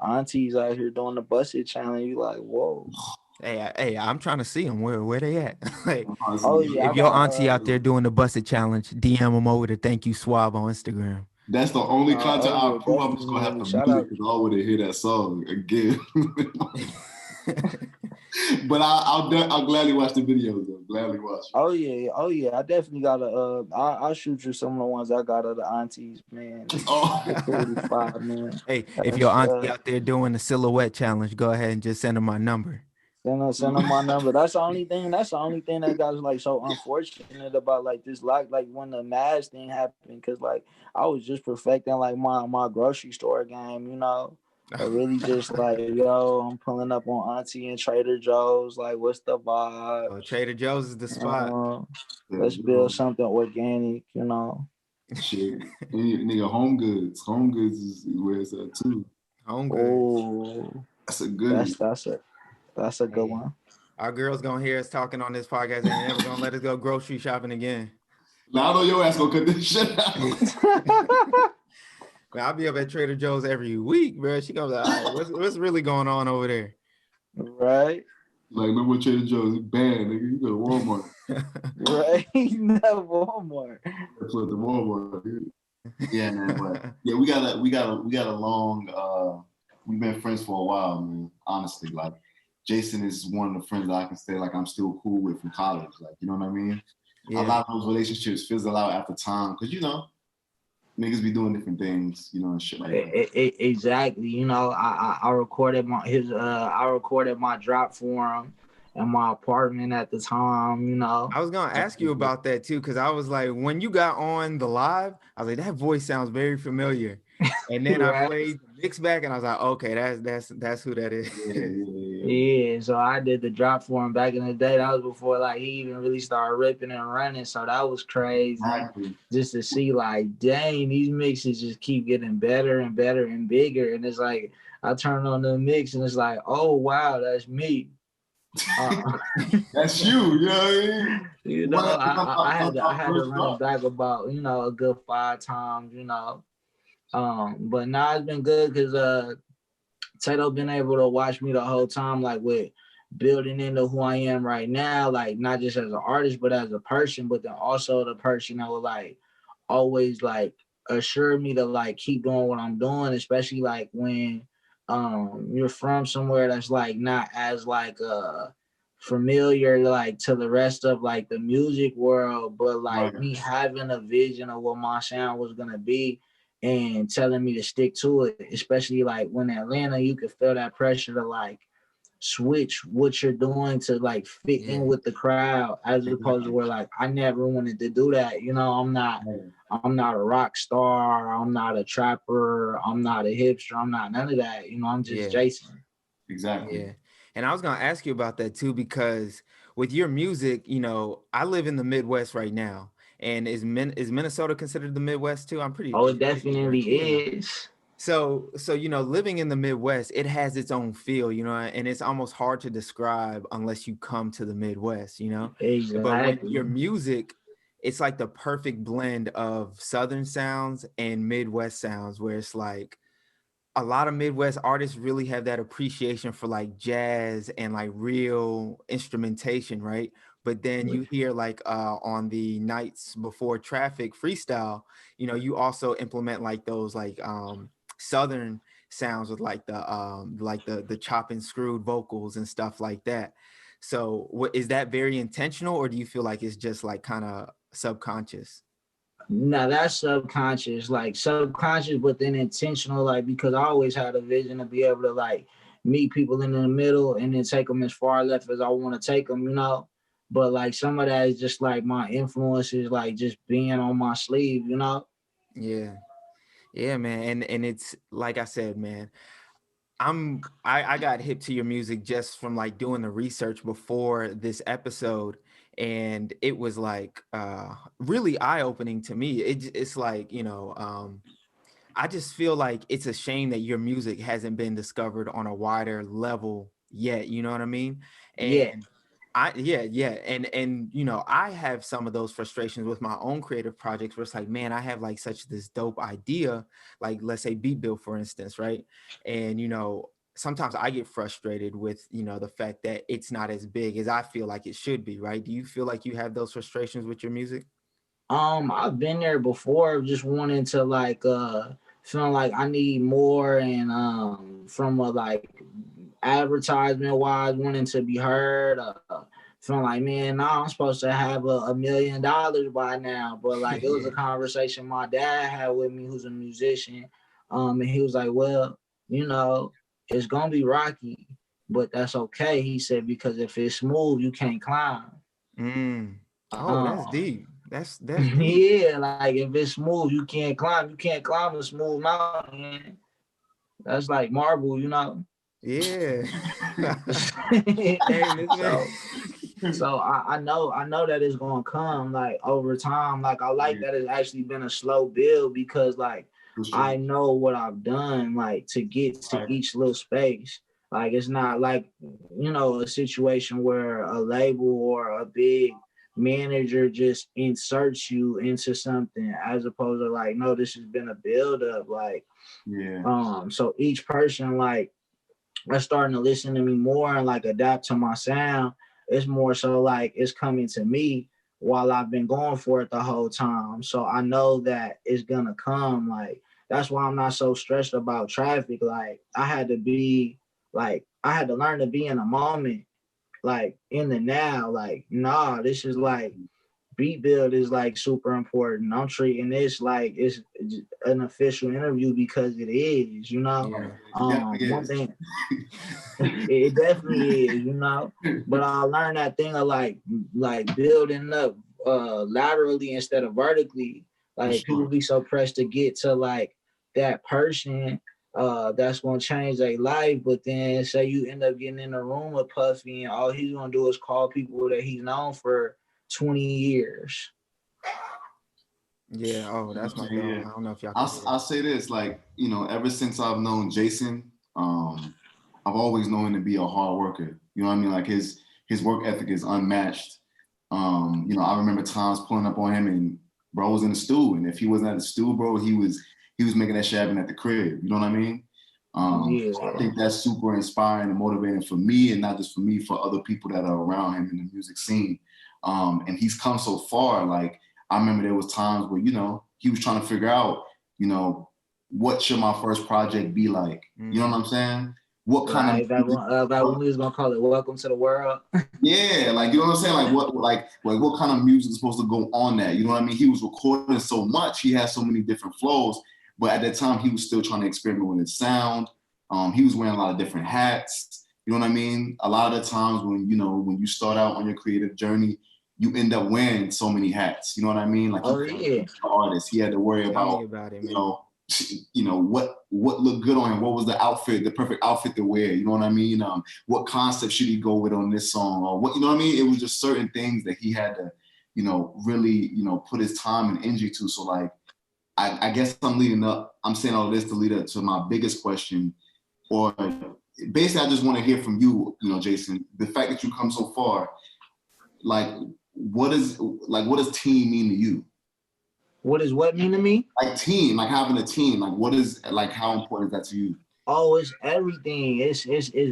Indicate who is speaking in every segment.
Speaker 1: aunties out here doing the busted challenge. You like, whoa.
Speaker 2: Hey, I'm trying to see them. Where they at? Like,
Speaker 1: Oh
Speaker 3: Honestly,
Speaker 1: yeah,
Speaker 2: if
Speaker 1: I
Speaker 2: your
Speaker 1: got
Speaker 2: auntie out there doing the busted challenge, DM them over to Thank You Swab on Instagram.
Speaker 3: that's the only content
Speaker 1: oh
Speaker 3: I
Speaker 1: yeah,
Speaker 3: approve. I'm just gonna have
Speaker 1: definitely.
Speaker 3: to
Speaker 1: Shout
Speaker 3: mute it
Speaker 1: out.
Speaker 3: because I want to hear that song again. But I'll gladly watch the videos though. Gladly watch it.
Speaker 1: Oh yeah, I definitely gotta I'll shoot you some of the ones I got of the aunties, man. They
Speaker 3: Oh,
Speaker 1: pretty fire, man.
Speaker 2: Hey, if your
Speaker 1: That's
Speaker 2: auntie out there doing the silhouette challenge, go ahead and just send her my number.
Speaker 1: send them my number. That's the only thing. That's the only thing that got like so unfortunate about like this like when the mask thing happened. Cause like I was just perfecting like my grocery store game, you know. Really just like yo, I'm pulling up on Auntie and Trader Joe's. Like, what's the
Speaker 2: Oh,
Speaker 1: vibes?
Speaker 2: Trader Joe's is the spot.
Speaker 1: Let's build something organic, you know.
Speaker 3: shit. Nigga, Home Goods. Home Goods is where it's at too.
Speaker 2: Home goods.
Speaker 1: Oh,
Speaker 3: That's a good
Speaker 1: that's
Speaker 3: one.
Speaker 1: that's a good
Speaker 2: Hey,
Speaker 1: one.
Speaker 2: our girls gonna hear us talking on this podcast. They ain't never gonna let us go grocery shopping again.
Speaker 3: Now I know your ass gonna cut this shit out.
Speaker 2: Man, I'll be up at Trader Joe's every week, bro. She goes, all right, what's really going on over there?
Speaker 1: Right.
Speaker 3: Like, no more Trader Joe's. It's banned, nigga. You go to Walmart.
Speaker 1: Right. No Walmart.
Speaker 3: That's what the Walmart. Dude. Yeah, man. But yeah, we got a long. We've been friends for a while, man. Honestly, like Jason is one of the friends that I can say like I'm still cool with from college. Like, you know what I mean? A
Speaker 2: Yeah.
Speaker 3: lot of those relationships fizzle out after time because niggas be doing different things, and shit like that.
Speaker 1: Exactly. You know, I recorded I recorded my drop for him in my apartment at the time, you know.
Speaker 2: I was gonna ask you about that too, because I was like, when you got on the live, I was like, that voice sounds very familiar. And then I
Speaker 1: Right.
Speaker 2: played the mix back, and I was like, okay, that's who that is.
Speaker 1: Yeah, so I did the drop for him back in the day. That was before like he even really started ripping and running. So that was crazy.
Speaker 3: Exactly.
Speaker 1: Just to see like, dang, these mixes just keep getting better and better and bigger. And it's like I turn on the mix and it's like, oh wow, that's me.
Speaker 3: That's you. You know what I mean?
Speaker 1: You know, I had to run it back about a good 5 times. You know, but now it's been good because Tato been able to watch me the whole time, like with building into who I am right now, like not just as an artist, but as a person, but then also the person that would like always like assure me to like keep doing what I'm doing, especially like when you're from somewhere that's like not as like familiar like to the rest of like the music world, but like me having a vision of what my sound was gonna be and telling me to stick to it, especially like when Atlanta, you could feel that pressure to like switch what you're doing to like fit in with the crowd, as opposed to where like I never wanted to do that. You know, I'm not a rock star, I'm not a trapper, I'm not a hipster, I'm not none of that. You know, I'm just Jason.
Speaker 3: Exactly.
Speaker 2: Yeah. And I was gonna ask you about that too, because with your music, I live in the Midwest right now. And is Minnesota considered the Midwest too? I'm pretty.
Speaker 1: Oh, it definitely is.
Speaker 2: So living in the Midwest, it has its own feel, and it's almost hard to describe unless you come to the Midwest, But when your
Speaker 1: Exactly.
Speaker 2: music, it's like the perfect blend of Southern sounds and Midwest sounds, where it's like a lot of Midwest artists really have that appreciation for like jazz and like real instrumentation, right? But then you hear like on the Nights Before Traffic freestyle, you also implement like those like Southern sounds with like the chop and screwed vocals and stuff like that. So what is that very intentional, or do you feel like it's just like kind of subconscious?
Speaker 1: No, that's subconscious, but then intentional, like because I always had a vision to be able to like meet people in the middle and then take them as far left as I want to take them, you know. But like some of that is just like my influences, like just being on my sleeve, you know.
Speaker 2: Yeah. Yeah, man. And it's like I said, man, I got hip to your music just from like doing the research before this episode, and it was like really eye-opening to me. It's like, I just feel like it's a shame that your music hasn't been discovered on a wider level yet, you know what I mean?
Speaker 1: Yeah.
Speaker 2: And And you know, I have some of those frustrations with my own creative projects where it's like, man, I have like such this dope idea, like let's say Beat Bill, for instance, right? And you know, sometimes I get frustrated with, you know, the fact that it's not as big as I feel like it should be, right? Do you feel like you have those frustrations with your music?
Speaker 1: I've been there before, just wanting to like feeling like I need more, and from a like advertisement wise, wanting to be heard, feeling like, man, nah, I'm supposed to have $1 million by now. But like it was a conversation my dad had with me, who's a musician. And he was like, well, you know, it's gonna be rocky, but that's okay. He said, because if it's smooth, you can't climb.
Speaker 2: Oh, that's deep. That's deep.
Speaker 1: Yeah, like if it's smooth, you can't climb. You can't climb a smooth mountain. That's like marble, you know.
Speaker 2: Yeah.
Speaker 1: Hey, so I know that it's gonna come like over time. Like I like that it's actually been a slow build, because like I know what I've done like to get to each little space. Like it's not like, you know, a situation where a label or a big manager just inserts you into something, as opposed to like, no, this has been a build up. Like so each person like are starting to listen to me more and like adapt to my sound. It's more so like it's coming to me while I've been going for it the whole time. So I know that it's gonna come. Like that's why I'm not so stressed about traffic. Like I had to learn to be in a moment, like in the now. Like, nah, this is like beat build is like super important. I'm treating this like it's an official interview, because it is, you know. One thing, it definitely is, you know. But I learned that thing of like building up laterally instead of vertically. Like people be so pressed to get to like that person that's gonna change their life, but then say you end up getting in a room with Puffy and all he's gonna do is call people that he's known for 20 years.
Speaker 2: Yeah. Oh, that's my dog. I don't know if y'all
Speaker 3: I'll say this, like, you know, ever since I've known Jason, I've always known him to be a hard worker. You know what I mean? Like his work ethic is unmatched. You know, I remember times pulling up on him and bro was in the stew, and if he wasn't at the stew, bro, he was making that shit happen at the crib. You know what I mean? So I think that's super inspiring and motivating for me, and not just for me, for other people that are around him in the music scene. And he's come so far. Like I remember there was times where, you know, he was trying to figure out, you know, what should my first project be like? You know what I'm saying? What kind of
Speaker 1: that one we was gonna call it Welcome to the World.
Speaker 3: Yeah, like you know what I'm saying? Like what kind of music is supposed to go on that? You know what I mean? He was recording so much, he had so many different flows, but at that time he was still trying to experiment with his sound. He was wearing a lot of different hats. You know what I mean? A lot of the times when you start out on your creative journey, you end up wearing so many hats. You know what I mean? Like artist, he had to worry about it, you know what looked good on him, what was the perfect outfit to wear. You know what I mean? What concept should he go with on this song, or what, you know what I mean? It was just certain things that he had to, you know, really, you know, put his time and energy to. So like, I guess I'm saying all this to lead up to my biggest question, or basically I just want to hear from you, you know, Jason, the fact that you come so far, like what does team mean to you?
Speaker 1: What does what mean to me?
Speaker 3: Like team, like having a team, like what is, like how important is that to you?
Speaker 1: Oh, it's everything. It's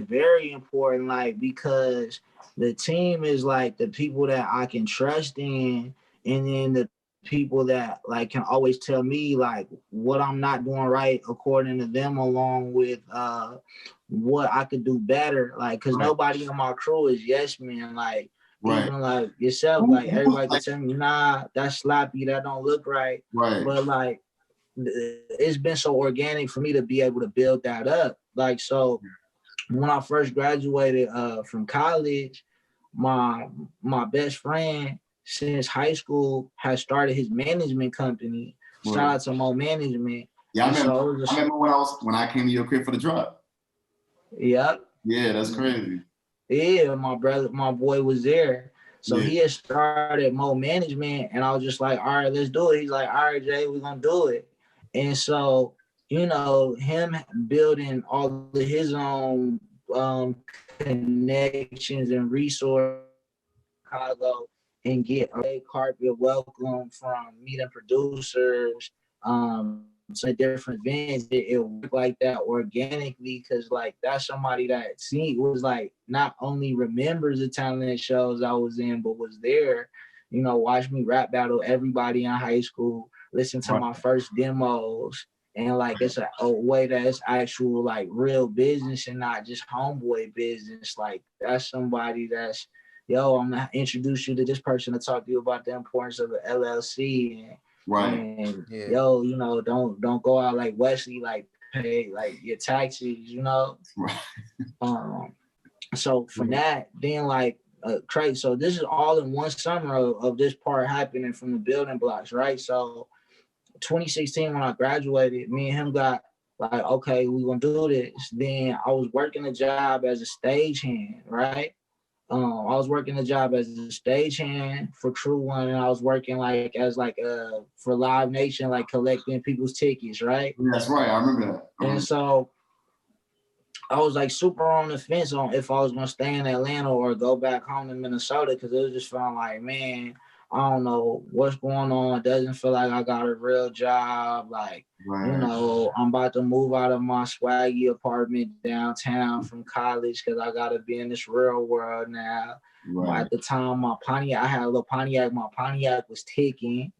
Speaker 1: very important, like, because the team is like the people that I can trust in, and then the people that like can always tell me like what I'm not doing right according to them, along with what I could do better. Like, cause nobody in my crew is yes man. Like even like yourself, like everybody can tell me, nah, that's sloppy, that don't look right. But like it's been so organic for me to be able to build that up. Like, so when I first graduated from college, my best friend since high school has started his management company. Shout out to Mo Management.
Speaker 3: Yeah, I remember when I came to your crib for the drop.
Speaker 1: Yep.
Speaker 3: Yeah, that's crazy.
Speaker 1: Yeah, my boy was there. So he had started Mo Management, and I was just like, all right, let's do it. He's like, all right, Jay, we're gonna do it. And so, you know, him building all of his own connections and resources Chicago and get a red carpet welcome from meeting producers, to different events. It worked like that organically because like that's somebody that was like not only remembers the talent shows I was in, but was there. Watch me rap battle everybody in high school, listen to my first demos, and like it's a way that it's actual like real business and not just homeboy business. Like that's somebody that's, yo, I'm gonna introduce you to this person to talk to you about the importance of an LLC and yo, don't go out like Wesley, like pay like your taxes, So from that, then like crazy. So this is all in one summer of this part happening from the building blocks, right? So 2016 when I graduated, me and him got like, okay, we gonna do this. Then I was working a job as a stagehand, right? I was working a job as a stagehand for Crew One, and I was working like as like for Live Nation, like collecting people's tickets, right?
Speaker 3: That's right, I remember that.
Speaker 1: And so I was like super on the fence on if I was gonna stay in Atlanta or go back home to Minnesota because it was just feeling like, man, I don't know what's going on. It doesn't feel like I got a real job. Like, I'm about to move out of my swaggy apartment downtown from college because I gotta be in this real world now. Right. At the time, I had a little Pontiac. My Pontiac was ticking,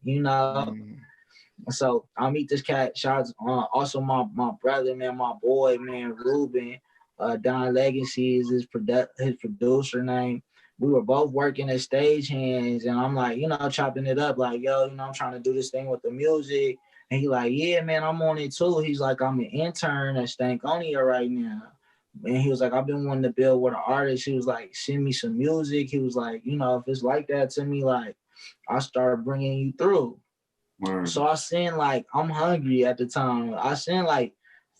Speaker 1: So I'll meet this cat. Shout out also my brother, man, my boy, man, Ruben. Don Legacy is his producer name. We were both working as stagehands, and I'm like, chopping it up, like, yo, I'm trying to do this thing with the music. And he like, yeah, man, I'm on it too. He's like, I'm an intern at Stankonia right now. And he was like, I've been wanting to build with an artist. He was like, send me some music. He was like, if it's like that to me, like, I'll start bringing you through. Word. So I sent like, I'm hungry at the time. I sent like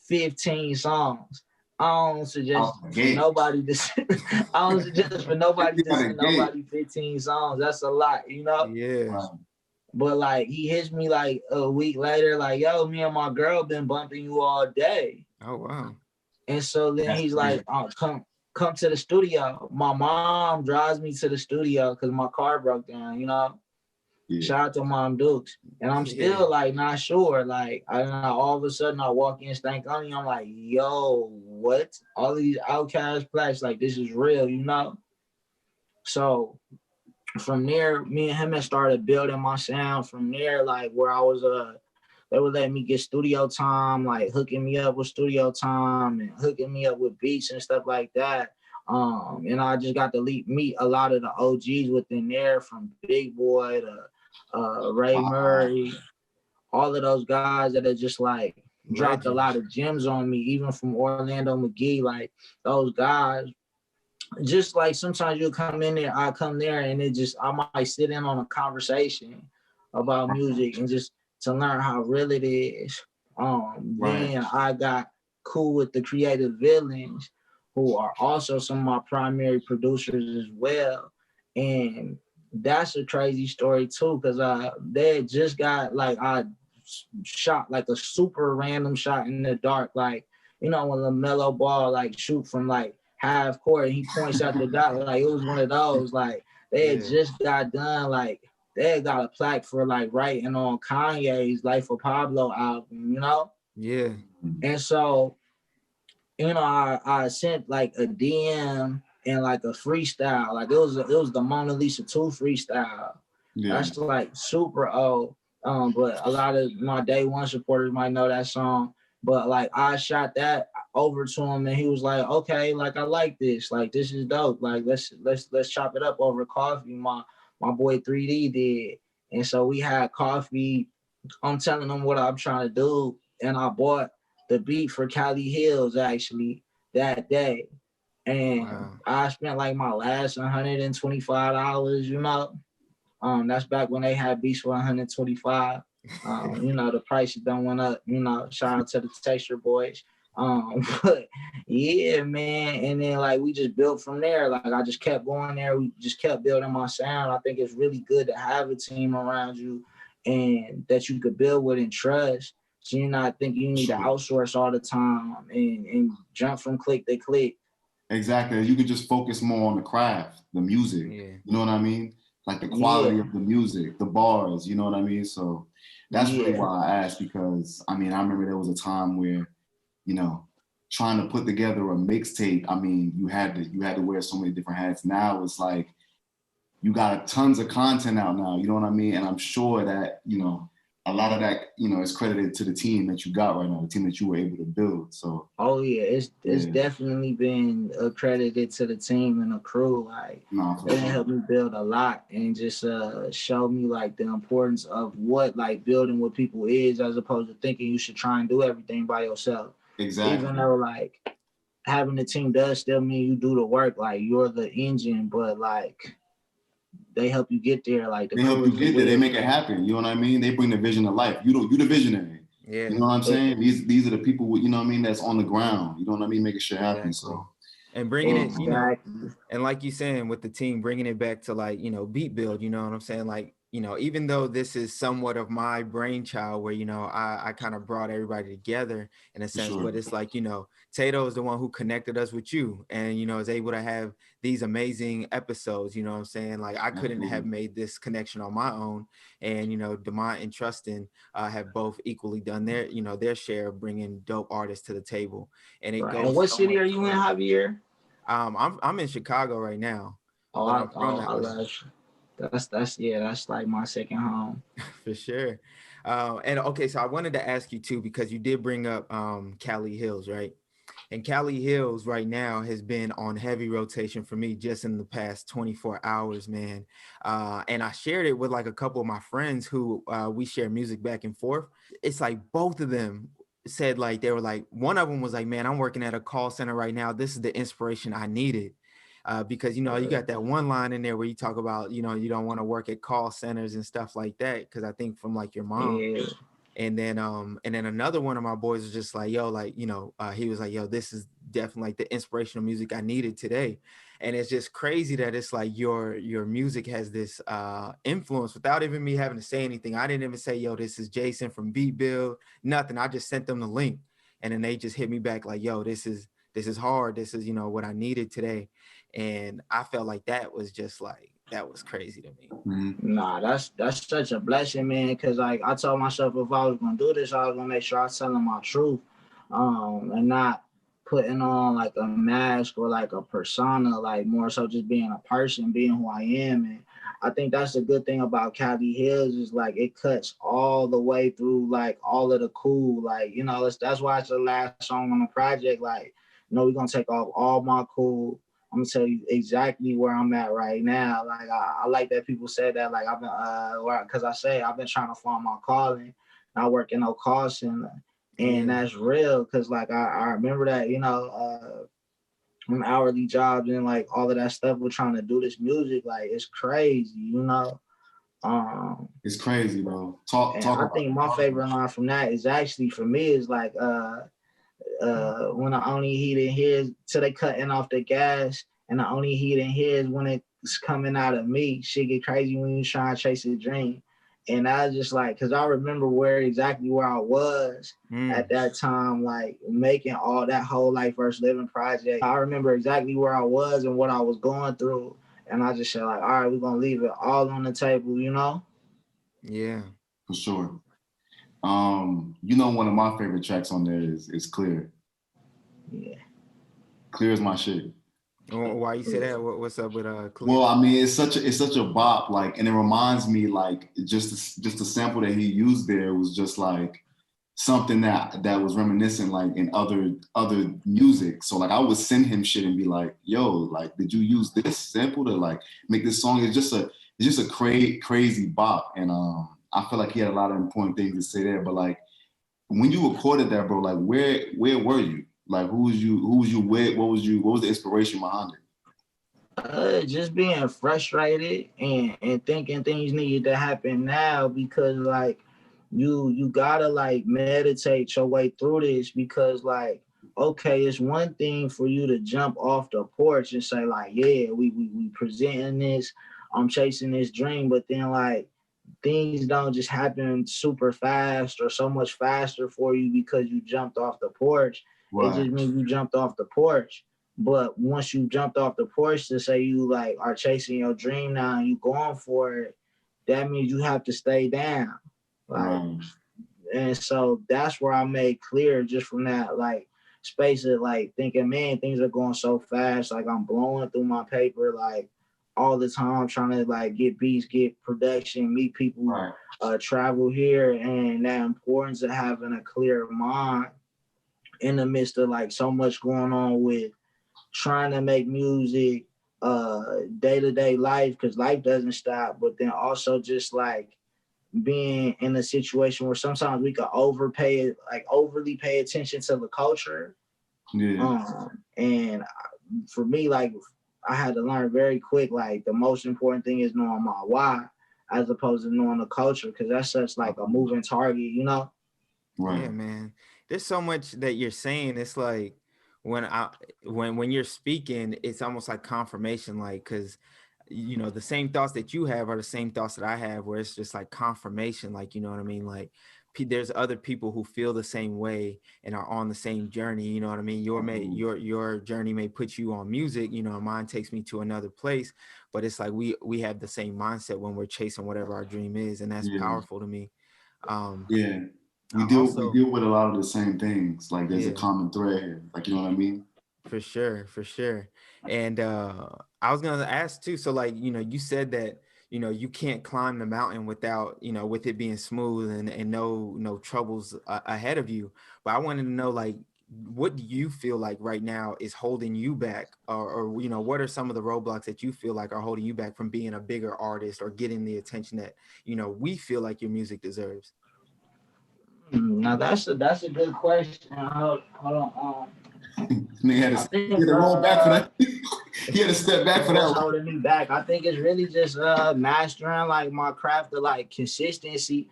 Speaker 1: 15 songs. I don't suggest for nobody to send nobody 15 songs. That's a lot,
Speaker 2: Yeah.
Speaker 1: But like he hits me like a week later, like, yo, me and my girl been bumping you all day.
Speaker 2: Oh wow.
Speaker 1: And so then he's like, oh, come to the studio. My mom drives me to the studio because my car broke down, Yeah. Shout out to Mom Dukes. And I'm still like not sure. Like all of a sudden I walk in Stankonia, I'm like, yo, what? All these Outcast plaques, like this is real, So from there, me and him had started building my sound from there, like where I was they would let me get studio time, like hooking me up with studio time and hooking me up with beats and stuff like that. And I just got to meet a lot of the OGs within there, from Big Boy to Ray Murray, all of those guys that are just like dropped a lot of gems on me, even from Orlando McGee, like those guys. Just like sometimes you'll come in there, I come there and I might sit in on a conversation about music and just to learn how real it is. Then I got cool with the Creative Villains, who are also some of my primary producers as well. And that's a crazy story too, because they just got like I shot like a super random shot in the dark, like when LaMelo Ball like shoot from like half court and he points out the dot, like it was one of those, like they had just got done, like they had got a plaque for like writing on Kanye's Life of Pablo album,
Speaker 2: Yeah.
Speaker 1: And so I sent like a DM and like a freestyle, like it was the Mona Lisa 2 freestyle. That's like super old, but a lot of my day one supporters might know that song. But like I shot that over to him and he was like, okay, like I like this, like this is dope, like let's chop it up over coffee. My boy 3D did, and so we had coffee. I'm telling him what I'm trying to do, and I bought the beat for Cali Hills actually that day, and I spent like my last $125. That's back when they had beats for $125. The prices don't went up. Shout out to the Texture Boys. But yeah, man. And then like we just built from there. Like I just kept going there. We just kept building my sound. I think it's really good to have a team around you and that you could build with and trust. So you're not thinking you need to outsource all the time and jump from click to click.
Speaker 3: Exactly. You could just focus more on the craft, the music.
Speaker 2: Yeah.
Speaker 3: You know what I mean? Like the quality
Speaker 1: Yeah.
Speaker 3: of the music, the bars, you know what I mean? So that's really
Speaker 1: Yeah.
Speaker 3: why I asked, because I mean, I remember there was a time where, you know, trying to put together a mixtape, I mean, you had to wear so many different hats. Now it's like you got tons of content out now, you know what I mean? And I'm sure that, you know, a lot of that, you know, is credited to the team that you got right now, the team that you were able to build. So
Speaker 1: Oh yeah, it's
Speaker 3: yeah,
Speaker 1: definitely been accredited to the team and the crew. Like
Speaker 3: no, for
Speaker 1: they
Speaker 3: sure.
Speaker 1: helped me build a lot and just show me like the importance of what like building with people is, as opposed to thinking you should try and do everything by yourself.
Speaker 3: Exactly.
Speaker 1: Even though like having a team does still mean you do the work, like you're the engine, but like they help you get there. Like the
Speaker 3: They help
Speaker 1: crew
Speaker 3: you
Speaker 1: is the
Speaker 3: get there. They
Speaker 1: wheel.
Speaker 3: make it happen. You know what I mean? They bring the vision to life. You the visionary.
Speaker 2: Yeah.
Speaker 3: You know what I'm saying? These are the people with, you know what I mean, that's on the ground. You know what I mean? Making shit happen.
Speaker 2: Exactly.
Speaker 3: So
Speaker 2: And bringing it, you know,
Speaker 1: Exactly.
Speaker 2: and like you saying with the team, bringing it back to like, you know, beat build, you know what I'm saying? Like, you know, even though this is somewhat of my brainchild where, you know, I kind of brought everybody together in a
Speaker 3: for
Speaker 2: sense,
Speaker 3: sure.
Speaker 2: but it's like, you know, Tato is the one who connected us with you and, you know, is able to have these amazing episodes, you know what I'm saying? Like I couldn't have made this connection on my own. And, you know, Demont and Trustin have both equally done their, you know, their share of bringing dope artists to the table. And it
Speaker 1: Right.
Speaker 2: goes
Speaker 1: And what
Speaker 2: so
Speaker 1: city
Speaker 2: much
Speaker 1: are you in,
Speaker 2: further.
Speaker 1: Javier?
Speaker 2: I'm in Chicago right now,
Speaker 1: Oh,
Speaker 2: but I'm from
Speaker 1: I
Speaker 2: LA
Speaker 1: love you. That's yeah, that's like my second home.
Speaker 2: for sure. And okay, so I wanted to ask you too, because you did bring up Cali Hills, right? And Cali Hills right now has been on heavy rotation for me just in the past 24 hours, man. And I shared it with like a couple of my friends who we share music back and forth. It's like both of them said like they were like, one of them was like, man, I'm working at a call center right now. This is the inspiration I needed. Because you know you got that one line in there where you talk about, you know, you don't want to work at call centers and stuff like that, because I think from like your mom.
Speaker 1: Yeah.
Speaker 2: And then another one of my boys was just like, yo, like, you know, he was like, yo, this is definitely like the inspirational music I needed today. And it's just crazy that it's like your music has this influence without even me having to say anything. I didn't even say, yo, this is Jason from Beat Build, nothing. I just sent them the link and then they just hit me back like, yo, this is hard. This is, you know, what I needed today. And I felt like that was just like, that was crazy to me.
Speaker 3: Mm-hmm.
Speaker 1: Nah, that's such a blessing, man. Cause like I told myself if I was gonna do this, I was gonna make sure I was telling my truth, and not putting on like a mask or like a persona, like more so just being a person, being who I am. And I think that's the good thing about Cali Hills is like it cuts all the way through like all of the cool, like you know, that's why it's the last song on the project. Like, you know, we're gonna take off all my cool. I'm gonna tell you exactly where I'm at right now. Like I like that people said that. Like I've been, because I say I've been trying to find my calling. I work in no call center, and
Speaker 2: Yeah.
Speaker 1: that's real. Cause like I remember that, you know, when hourly jobs and like all of that stuff. We're trying to do this music. Like it's crazy, you know.
Speaker 3: It's crazy, bro. Talk
Speaker 1: And I
Speaker 3: about
Speaker 1: think my favorite line from that is actually for me is like when the only heat in here is till they cutting off the gas, and the only heat in here is when it's coming out of me. Shit get crazy when you try and chase a dream. And I was just like, cause I remember exactly where I was at that time, like making all that whole life versus living project. I remember exactly where I was and what I was going through. And I just said like, all right, we're gonna leave it all on the table, you know?
Speaker 2: Yeah.
Speaker 3: for sure. You know, one of my favorite tracks on there is Clear.
Speaker 1: Yeah.
Speaker 3: Clear is my shit.
Speaker 2: Why you say that? What's up with Clear?
Speaker 3: Well, I mean, it's such a bop, like, and it reminds me, like, just the sample that he used there was just like something that was reminiscent, like in other music. So like, I would send him shit and be like, "Yo, like, did you use this sample to like make this song?" It's just a crazy bop, and I feel like he had a lot of important things to say there. But like, when you recorded that, bro, like, where were you? Like, who was you with? What was the inspiration behind it?
Speaker 1: Just being frustrated and thinking things needed to happen now, because like you gotta like meditate your way through this, because like okay, it's one thing for you to jump off the porch and say like, yeah, we presenting this, I'm chasing this dream, but then like things don't just happen super fast or so much faster for you because you jumped off the porch. It
Speaker 3: Right.
Speaker 1: just means you jumped off the porch. But once you jumped off the porch to say you like are chasing your dream now and you going for it, that means you have to stay down. Like, and so that's where I made clear just from that like space of like thinking, man, things are going so fast. Like I'm blowing through my paper like all the time, trying to like get beats, get production, meet people, travel here, and that importance of having a clear mind in the midst of like so much going on with trying to make music, day-to-day life, because life doesn't stop, but then also just like being in a situation where sometimes we could overly pay attention to the culture. And for me, like I had to learn very quick, like the most important thing is knowing my why as opposed to knowing the culture, because that's such like a moving target, you know?
Speaker 2: Yeah, man. There's so much that you're saying. It's like when you're speaking, it's almost like confirmation, like, because you know the same thoughts that you have are the same thoughts that I have, where it's just like confirmation, like, you know what I mean, like there's other people who feel the same way and are on the same journey, you know what I mean. Your journey may put you on music, you know, mine takes me to another place, but it's like we have the same mindset when we're chasing whatever our dream is, and that's powerful to me.
Speaker 3: We deal with a lot of the same things. Like there's a common thread here. Like, you know what I mean?
Speaker 2: For sure. And I was gonna ask too. So like, you know, you said that, you know, you can't climb the mountain without, you know, with it being smooth and no troubles ahead of you. But I wanted to know, like, what do you feel like right now is holding you back, or you know, what are some of the roadblocks that you feel like are holding you back from being a bigger artist or getting the attention that, you know, we feel like your music deserves?
Speaker 1: Now that's a good question. Hold on.
Speaker 3: He had to roll back for that. He had to step back for that.
Speaker 1: What's holding me back? I think it's really just mastering like my craft of like consistency,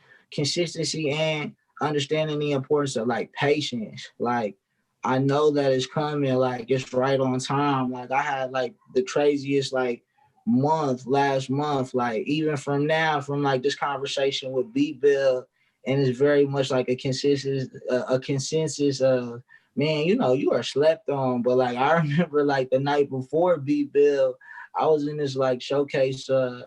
Speaker 1: and understanding the importance of like patience. Like I know that it's coming, like it's right on time. Like I had like the craziest like last month, like even from like this conversation with B Bill, and it's very much like a consensus of, man, you know, you are slept on. But like I remember like the night before B Bill, I was in this like showcase at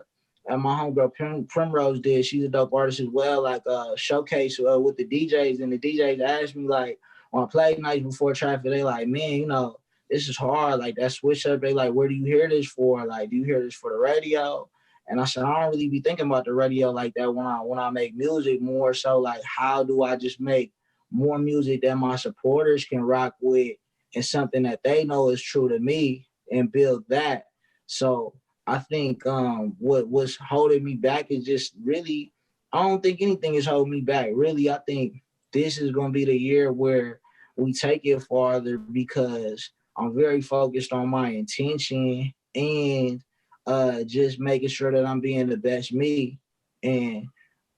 Speaker 1: my homegirl Primrose did. She's a dope artist as well, like showcase with the DJs, and the DJs asked me like on play nights before Traffic, they like, man, you know, this is hard. Like that switch up, they like, where do you hear this for? Like, do you hear this for the radio? And I said, I don't really be thinking about the radio like that when I make music. More so like, how do I just make more music that my supporters can rock with, and something that they know is true to me, and build that. So I think what's holding me back is just really, I don't think anything is holding me back. Really, I think this is going to be the year where we take it farther, because I'm very focused on my intention, and just making sure that I'm being the best me. And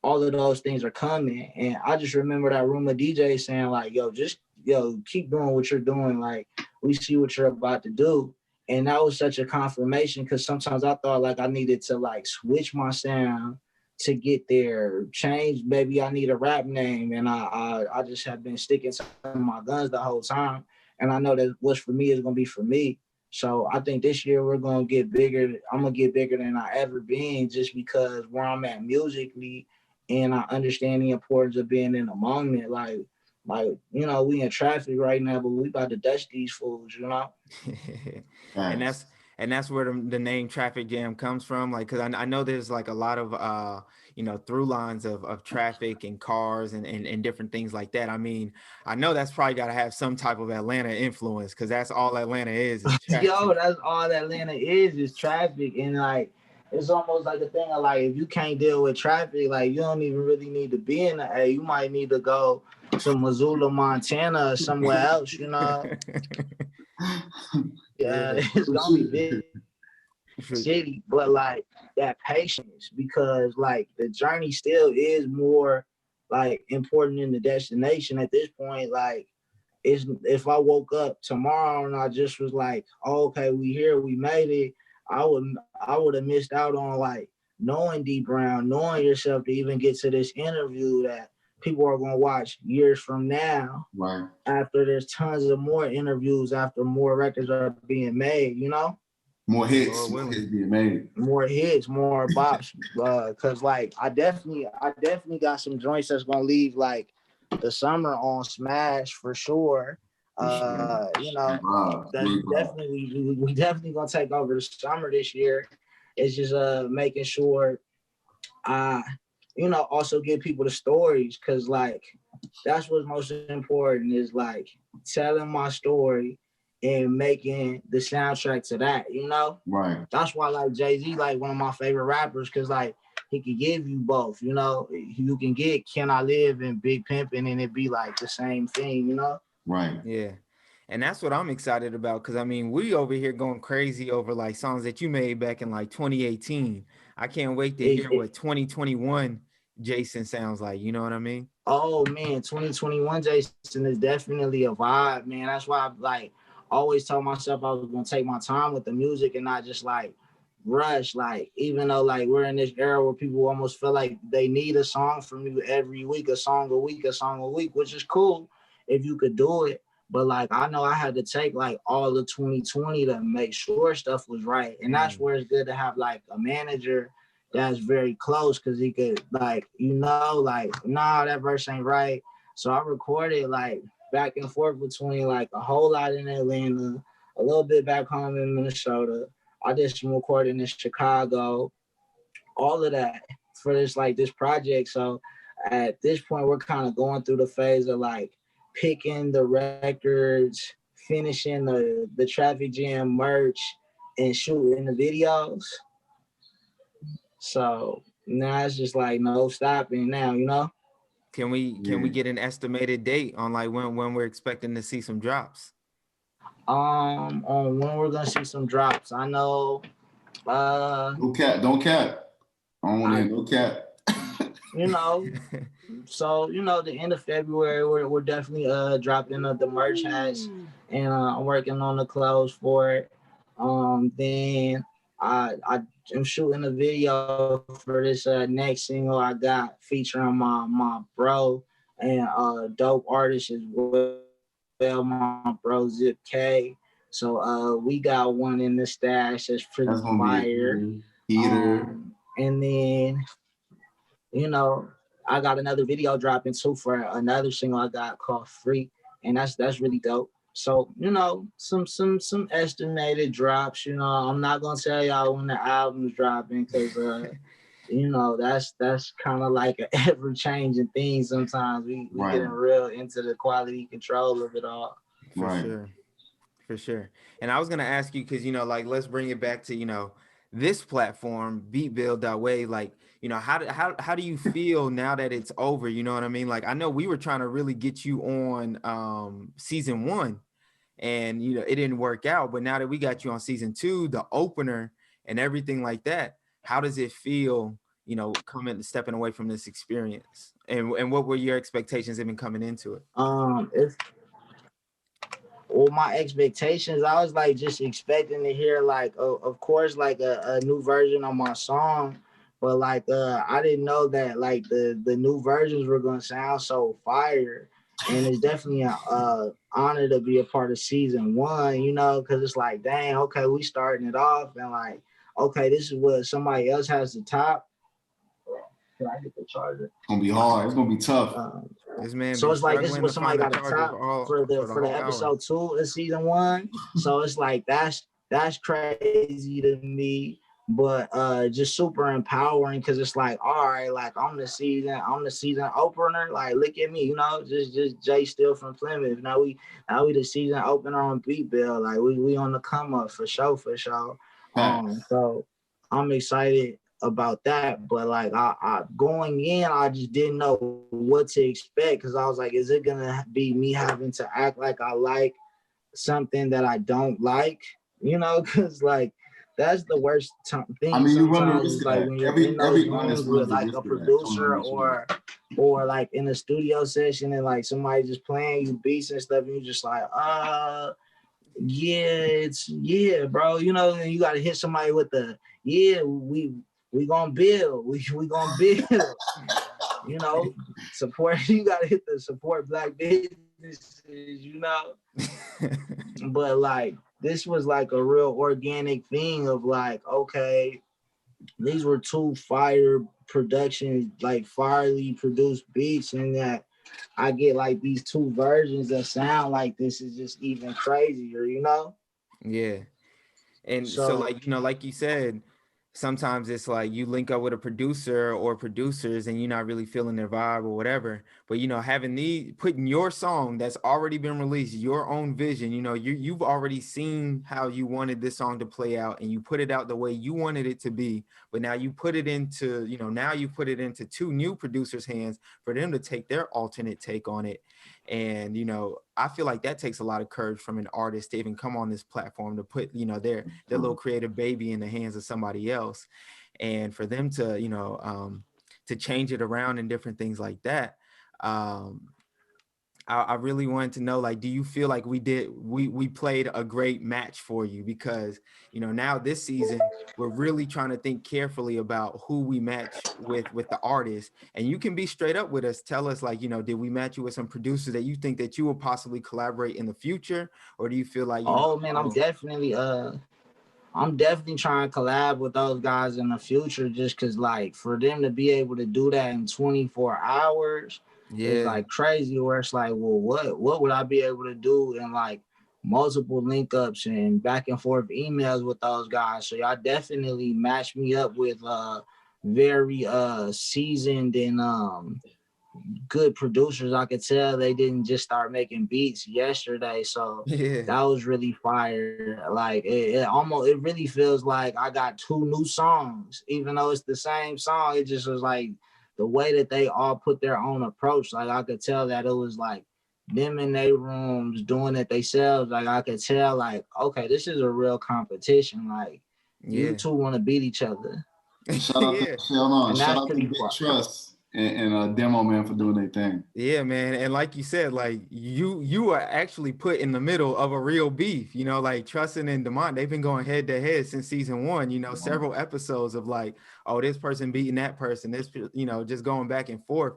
Speaker 1: all of those things are coming. And I just remember that room of DJs saying like, keep doing what you're doing. Like, we see what you're about to do. And that was such a confirmation, because sometimes I thought like I needed to like switch my sound to get there, change. Maybe I need a rap name. And I just have been sticking to my guns the whole time. And I know that what's for me is going to be for me. So I think this year we're going to get bigger. I'm going to get bigger than I ever been, just because where I'm at musically, and I understand the importance of being in the moment. Like, you know, we in traffic right now, but we about to dust these fools, you know?
Speaker 2: And that's where the name Traffic Jam comes from. Like, cause I know there's like a lot of, you know, through lines of traffic and cars and different things like that. I mean, I know that's probably got to have some type of Atlanta influence, cause that's all Atlanta is traffic.
Speaker 1: Yo, that's all Atlanta is traffic. And like, it's almost like a thing of like, if you can't deal with traffic, like you don't even really need to be in the A. You might need to go to Missoula, Montana, or somewhere else, you know? Yeah, it's gonna be big city, but like that patience, because like the journey still is more like important than the destination at this point. Like, if I woke up tomorrow and I just was like, oh, okay, we here, we made it, I would have missed out on like knowing D Brown, knowing yourself to even get to this interview, that people are gonna watch years from now.
Speaker 3: Right.
Speaker 1: After there's tons of more interviews, after more records are being made, you know?
Speaker 3: More hits being made.
Speaker 1: More hits, more bops. Cause like I definitely got some joints that's gonna leave like the summer on smash for sure. You know, we definitely gonna take over the summer this year. It's just making sure I, you know, also give people the stories, because like that's what's most important, is like telling my story and making the soundtrack to that, you know?
Speaker 3: Right.
Speaker 1: That's why like Jay-Z, like one of my favorite rappers, because like he could give you both, you know? You can get Can I Live and Big Pimpin' and it be like the same thing, you know?
Speaker 3: Right.
Speaker 2: Yeah. And that's what I'm excited about, because I mean, we over here going crazy over like songs that you made back in like 2018. I can't wait to hear what 2021 Jason sounds like. You know what I mean?
Speaker 1: Oh man, 2021 Jason is definitely a vibe, man. That's why I like always told myself I was gonna take my time with the music and not just like rush. Like, even though like we're in this era where people almost feel like they need a song from you every week, a song a week, which is cool if you could do it. But like I know I had to take like all of 2020 to make sure stuff was right. And that's where it's good to have like a manager that's very close, because he could like, you know, like, nah, that verse ain't right. So I recorded like back and forth between like a whole lot in Atlanta, a little bit back home in Minnesota. I did some recording in Chicago, all of that for this project. So at this point, we're kind of going through the phase of like picking the records, finishing the Traffic Jam merch, and shooting the videos. So now it's just like no stopping now, you know?
Speaker 2: Can we get an estimated date on like when we're expecting to see some drops?
Speaker 1: On when we're gonna see some drops. I know
Speaker 3: don't cap. I don't want to hear no cap.
Speaker 1: You know, so you know, the end of February we're definitely dropping the merch hats, and I'm working on the clothes for it. Then I am shooting a video for this next single I got, featuring my bro and dope artist as well, my bro Zip K. So we got one in the stash that's pretty fire. And then, you know, I got another video dropping too for another single I got called Free, and that's really dope. So, you know, some estimated drops. You know, I'm not gonna tell y'all when the album's dropping, because you know, that's kind of like an ever changing thing. Sometimes we getting real into the quality control of it all.
Speaker 2: For sure. And I was gonna ask you, because you know, like, let's bring it back to, you know, this platform, beatbuild.way. Like, you know, how do you feel now that it's over? You know what I mean? Like, I know we were trying to really get you on season 1, and you know, it didn't work out. But now that we got you on season 2, the opener and everything like that, how does it feel, you know, stepping away from this experience? And what were your expectations even coming into it?
Speaker 1: Well, my expectations, I was like just expecting to hear like, of course, like a new version of my song, but like I didn't know that like the new versions were gonna sound so fire. And it's definitely an honor to be a part of season 1, you know, because it's like, dang, okay, we starting it off, and like, okay, this is what somebody else has to top. Can I get the charger?
Speaker 3: It's gonna be hard. It's gonna be tough.
Speaker 1: So it's like, this is what somebody got to top for the episode 2 of season 1. So it's like that's crazy to me, but just super empowering, because it's like, all right, like I'm the season opener. Like, look at me, you know, just Jay Steele from Plymouth. Now we the season opener on Beat Bill. Like we on the come up for sure. So I'm excited about that, but like I going in, I just didn't know what to expect, because I was like, is it gonna be me having to act like I like something that I don't like, you know? Because like that's the worst thing. I mean, sometimes like when you're in those rooms with like a producer or like in a studio session, and like somebody just playing you beats and stuff, and you're just like, yeah, bro, you know, and you got to hit somebody with the we gonna build. We gonna build. you know, support. You gotta hit the support black businesses, you know. But like this was like a real organic thing of like, okay, these were two fire productions, like firely produced beats, and that I get like these two versions that sound like this is just even crazier, you know?
Speaker 2: Yeah. And so
Speaker 1: So,
Speaker 2: like, you know, like you said, sometimes it's like you link up with a producer or producers and you're not really feeling their vibe or whatever. But you know, putting your song that's already been released, your own vision, you know, you've already seen how you wanted this song to play out and you put it out the way you wanted it to be. But now you put it into, you know, now you put it into two new producers' hands for them to take their alternate take on it. And, you know, I feel like that takes a lot of courage from an artist to even come on this platform to put, you know, their little creative baby in the hands of somebody else. And for them to, you know, to change it around and different things like that. I really wanted to know, like, do you feel like we played a great match for you? Because, you know, now this season, we're really trying to think carefully about who we match with the artist. And you can be straight up with us. Tell us, like, you know, did we match you with some producers that you think that you will possibly collaborate in the future? Or do you feel like, you know,
Speaker 1: man, I'm definitely trying to collab with those guys in the future just because, like, for them to be able to do that in 24 hours is, like, crazy. Where it's like, well, what would I be able to do in, like, multiple link ups and back and forth emails with those guys? So y'all definitely matched me up with very seasoned and good producers. I could tell they didn't just start making beats yesterday, so that was really fire. Like it really feels like I got two new songs, even though it's the same song. It just was like the way that they all put their own approach. Like I could tell that it was like them in their rooms doing it themselves. Like I could tell, like, okay, this is a real competition. Like you two want to beat each other.
Speaker 3: Shout out to Big Trust and Demo Man for doing their thing.
Speaker 2: Yeah, man. And like you said, like you are actually put in the middle of a real beef, you know, like Trustin and Demont, they've been going head to head since season 1, you know, several episodes of like, oh, this person beating that person, this, you know, just going back and forth.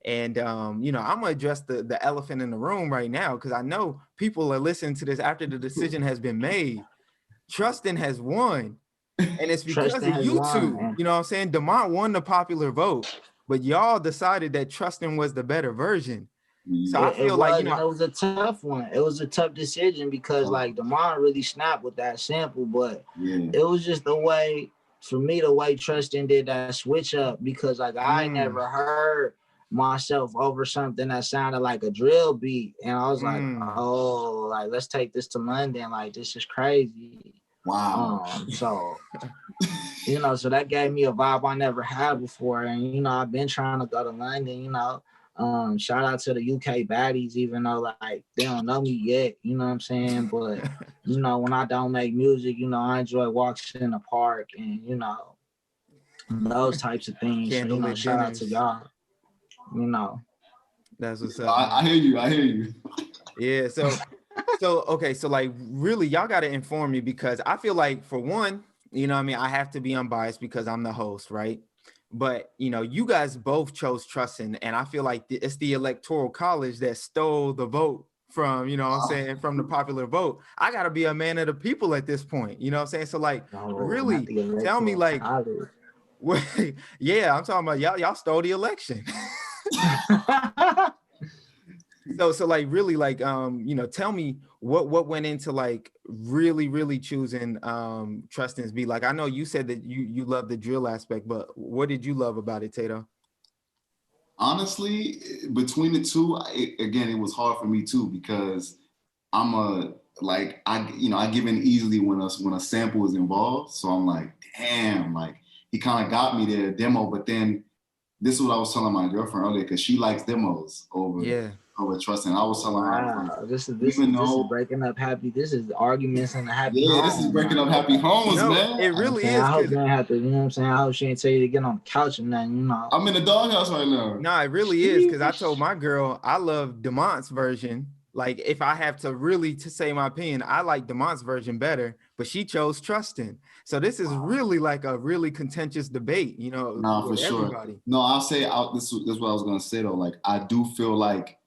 Speaker 2: And, you know, I'm going to address the elephant in the room right now, because I know people are listening to this after the decision has been made. Trustin has won. And it's because of you two, you know what I'm saying? Demont won the popular vote, but y'all decided that Trustin was the better version. So I feel like, you know,
Speaker 1: it was a tough one. It was a tough decision because like Demont really snapped with that sample, but it was just the way, for me, the way Trustin did that switch up, because like I never heard myself over something that sounded like a drill beat. And I was like, oh, like, let's take this to London. Like, this is crazy.
Speaker 3: Wow.
Speaker 1: So, you know, so that gave me a vibe I never had before. And, you know, I've been trying to go to London, you know. Shout out to the UK baddies, even though, like, they don't know me yet, you know what I'm saying? But, you know, when I don't make music, you know, I enjoy walks in the park and, you know, those types of things. So, you know, shout out to y'all, you know.
Speaker 2: That's what's up.
Speaker 3: I hear you.
Speaker 2: Yeah, so okay, so like really y'all got to inform me, because I feel like, for one, you know what I mean, I have to be unbiased because I'm the host, right? But you know, you guys both chose Trustin, and I feel like it's the Electoral College that stole the vote from, you know what I'm saying, from the popular vote. I got to be a man of the people at this point, you know what I'm saying? So like, really tell me, like, yeah, I'm talking about y'all stole the election. So like really, like, you know, tell me what went into like really choosing Trustin's beat. Like, I know you said that you love the drill aspect, but what did you love about it, Tato?
Speaker 3: Honestly, between the two, it was hard for me too, because I give in easily when a sample is involved. So I'm like, damn, like he kind of got me there, demo. But then this is what I was telling my girlfriend earlier, because she likes demos over Trustin. I was telling her, this is
Speaker 1: breaking up happy. This is arguments in the happy
Speaker 3: home.
Speaker 1: This
Speaker 3: is breaking up happy homes, man.
Speaker 2: It really is.
Speaker 1: I hope you don't have to, you know what I'm saying? I hope she ain't tell you to get on the couch or nothing, you know.
Speaker 3: I'm in the doghouse right now.
Speaker 2: No, it really is, because I told my girl I love Demont's version, Like, if I have to really to say my opinion, I like Demont's version better, but she chose Trustin. So this is really like a really contentious debate, you know,
Speaker 3: No, for
Speaker 2: with
Speaker 3: sure.
Speaker 2: everybody.
Speaker 3: No, I'll say this is what I was gonna say though. Like, I do feel like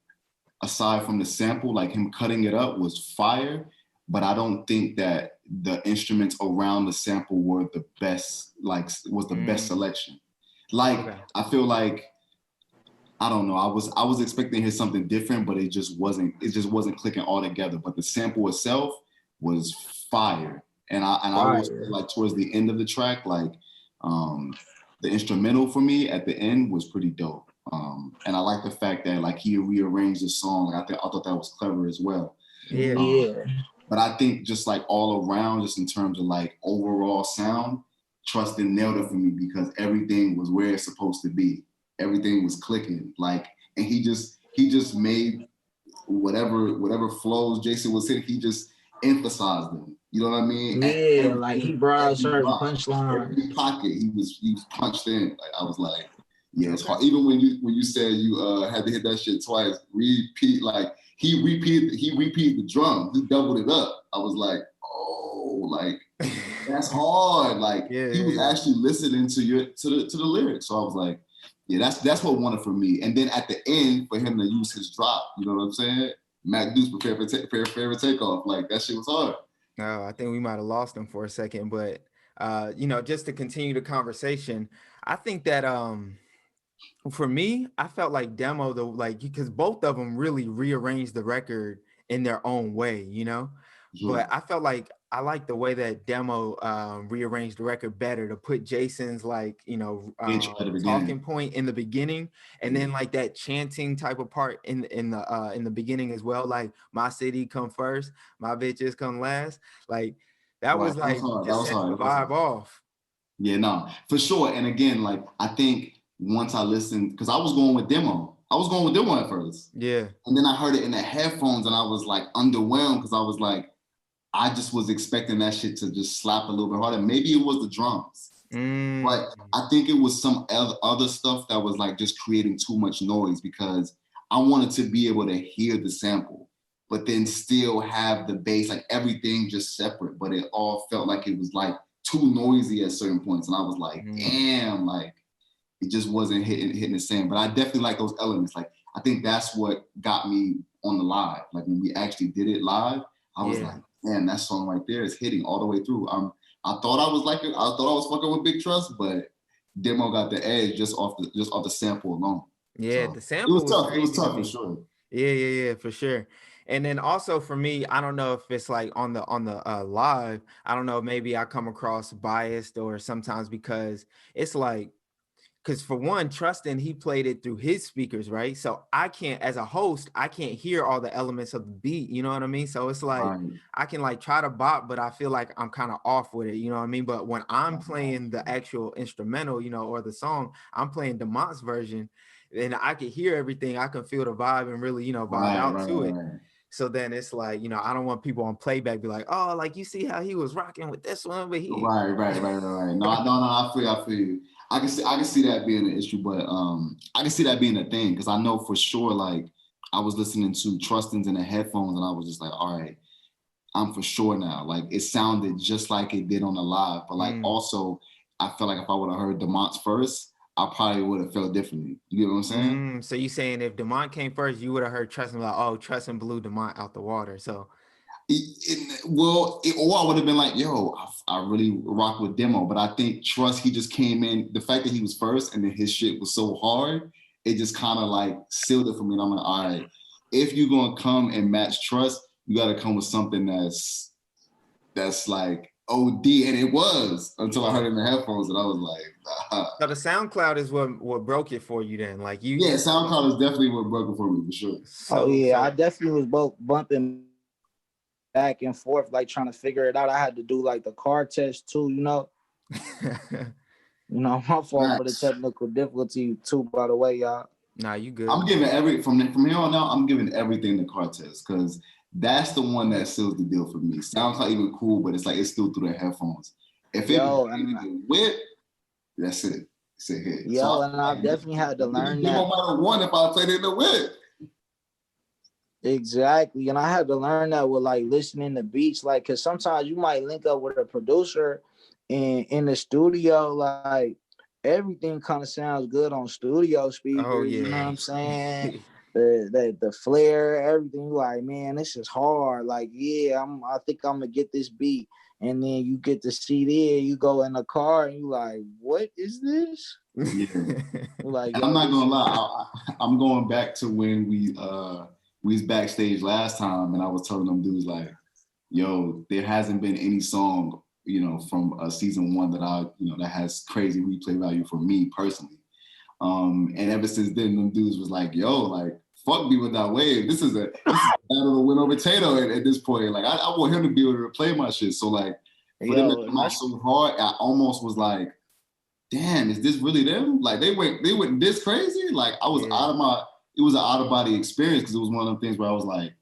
Speaker 3: aside from the sample, like him cutting it up was fire, but I don't think that the instruments around the sample were the best, like was the best selection. Like, I feel like, I don't know, I was expecting to hear something different, but it just wasn't clicking all together. But the sample itself was fire. And I will say, like, towards the end of the track, like the instrumental for me at the end was pretty dope. And I like the fact that like he rearranged the song. Like, I thought that was clever as well.
Speaker 1: Yeah.
Speaker 3: But I think just like all around, just in terms of like overall sound, Trustin nailed it for me because everything was where it's supposed to be. Everything was clicking. Like, and he just made whatever flows Jason was hitting, he just emphasized them. You know what I mean?
Speaker 1: Yeah, like he brought out certain punchlines.
Speaker 3: Every pocket he was punched in. Like, I was like, yeah, it's hard. Even when you said you had to hit that shit twice, repeat, like he repeated the drum. He doubled it up. I was like, oh, like that's hard. Like he was actually listening to the lyrics. So I was like, yeah, that's what won it for me. And then at the end, for him to use his drop, you know what I'm saying? Mac Deuce prepare for takeoff. Like, that shit was hard.
Speaker 2: No, I think we might have lost him for a second, but you know, just to continue the conversation, I think that for me, I felt like Demo though, like because both of them really rearranged the record in their own way, you know. But I felt like I like the way that Demo rearranged the record better to put Jason's like, you know, talking point in the beginning, and then like that chanting type of part in the beginning as well. Like, my city come first, my bitches come last. Like that was like just set the vibe off.
Speaker 3: Yeah, no, for sure. And again, like I think once I listened, because I was going with Demo. I was going with Demo at first.
Speaker 2: Yeah. And
Speaker 3: then I heard it in the headphones and I was like underwhelmed because I was like, I just was expecting that shit to just slap a little bit harder. Maybe it was the drums. But I think it was some other stuff that was like just creating too much noise because I wanted to be able to hear the sample, but then still have the bass, like everything just separate. But it all felt like it was like too noisy at certain points. And I was like, damn, like it just wasn't hitting the same. But I definitely like those elements. Like, I think that's what got me on the live. Like when we actually did it live, I was like, man, that song right there is hitting all the way through. I thought I was fucking with Big Trust, but Demo got the edge just off the sample alone.
Speaker 2: Yeah, so the sample
Speaker 3: it was tough for sure.
Speaker 2: Yeah, for sure. And then also for me, I don't know if it's like on the live, I don't know, maybe I come across biased or sometimes because it's like, because for one, Trustin, he played it through his speakers, right? So I can't, as a host, I can't hear all the elements of the beat, you know what I mean? So it's like, I can like try to bop, but I feel like I'm kind of off with it, you know what I mean? But when I'm playing the actual instrumental, you know, or the song, I'm playing Demont's version, and I can hear everything, I can feel the vibe and really, you know, vibe out to it. So then it's like, you know, I don't want people on playback be like, oh, like you see how he was rocking with this one, but he
Speaker 3: right. No, I feel you. I can see that being an issue, but I can see that being a thing because I know for sure, like I was listening to Trustin's in the headphones and I was just like, all right, I'm for sure now. Like it sounded just like it did on the live, but like also I felt like if I would have heard Demont's first, I probably would have felt differently. You get what I'm saying?
Speaker 2: So you saying if Demont came first, you would have heard Trustin like, oh, Trustin blew Demont out the water. So
Speaker 3: or I would have been like, yo, I really rock with Demo. But I think Trust, he just came in. The fact that he was first and then his shit was so hard, it just kind of like sealed it for me. And I'm like, all right, if you're gonna come and match Trust, you got to come with something that's like OD, and it was until I heard it in the headphones, and I was like, nah.
Speaker 2: So the SoundCloud is what broke it for you then, like you.
Speaker 3: Yeah, SoundCloud is definitely what broke it for me for sure.
Speaker 1: I definitely was both bumping back and forth, like trying to figure it out. I had to do like the car test too, you know. My fault for the technical difficulty too. By the way, y'all.
Speaker 2: Nah, you good.
Speaker 3: I'm giving from here on out. I'm giving everything the car test because that's the one that seals the deal for me. SoundCloud even cool, but it's like it's still through the headphones. If it whip, that's it. It's a hit.
Speaker 1: And I definitely had to learn that.
Speaker 3: No matter one, if I played it in the whip.
Speaker 1: Exactly. And I had to learn that with like listening to beats, like, cause sometimes you might link up with a producer in the studio, like everything kind of sounds good on studio
Speaker 2: Oh
Speaker 1: speakers, you know what
Speaker 2: yeah.
Speaker 1: I'm saying? The flare, everything, like, man, this is hard. Like, yeah, I think I'm gonna get this beat. And then you get the CD and you go in the car and you like, what is this?
Speaker 3: Yeah.
Speaker 1: Like,
Speaker 3: And I'm
Speaker 1: yo,
Speaker 3: not
Speaker 1: this
Speaker 3: gonna
Speaker 1: is
Speaker 3: lie, I'm going back to when we was backstage last time, and I was telling them dudes like, yo, there hasn't been any song, from season one that that has crazy replay value for me personally. And ever since then, them dudes was like, yo, like, fuck me with that wave. This is a battle of win over Tato at this point. Like, I want him to be able to play my shit. So like, for them to
Speaker 1: yo,
Speaker 3: come out so hard, I almost was like, damn, is this really them? Like they went this crazy. Like I was
Speaker 2: Yeah.
Speaker 3: it was an out of body experience because it was one of them things where I was like,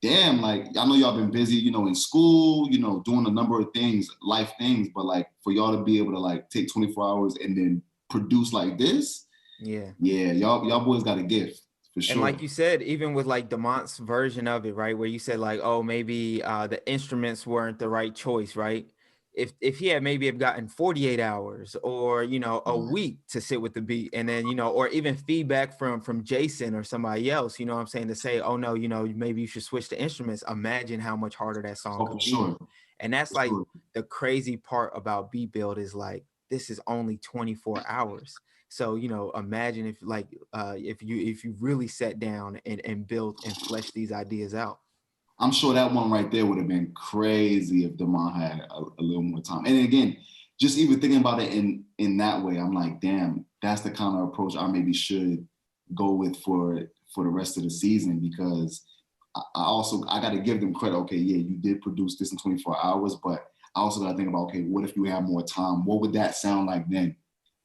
Speaker 3: damn, like I know y'all been busy, in school, doing a number of things, life things, but like for y'all to be able to like take 24 hours and then produce like this,
Speaker 2: Yeah.
Speaker 3: yeah, y'all boys got a gift for
Speaker 2: And
Speaker 3: sure.
Speaker 2: like you said, even with like Demont's version of it, right, where you said like, oh, maybe the instruments weren't the right choice, right? If he had maybe have gotten 48 hours or a week to sit with the beat, and then or even feedback from Jason or somebody else, what I'm saying, to say, oh no, maybe you should switch the instruments. Imagine how much harder that song
Speaker 3: Oh,
Speaker 2: could
Speaker 3: for
Speaker 2: be.
Speaker 3: sure.
Speaker 2: And that's
Speaker 3: For
Speaker 2: like
Speaker 3: sure.
Speaker 2: the crazy part about Beat Build is like this is only 24 hours. So imagine if you really sat down and built and fleshed these ideas out.
Speaker 3: I'm sure that one right there would have been crazy if Demond had a little more time. And again, just even thinking about it in that way, I'm like, damn, that's the kind of approach I maybe should go with for the rest of the season, because I got to give them credit. Okay, yeah, you did produce this in 24 hours, but I also got to think about, okay, what if you had more time? What would that sound like then?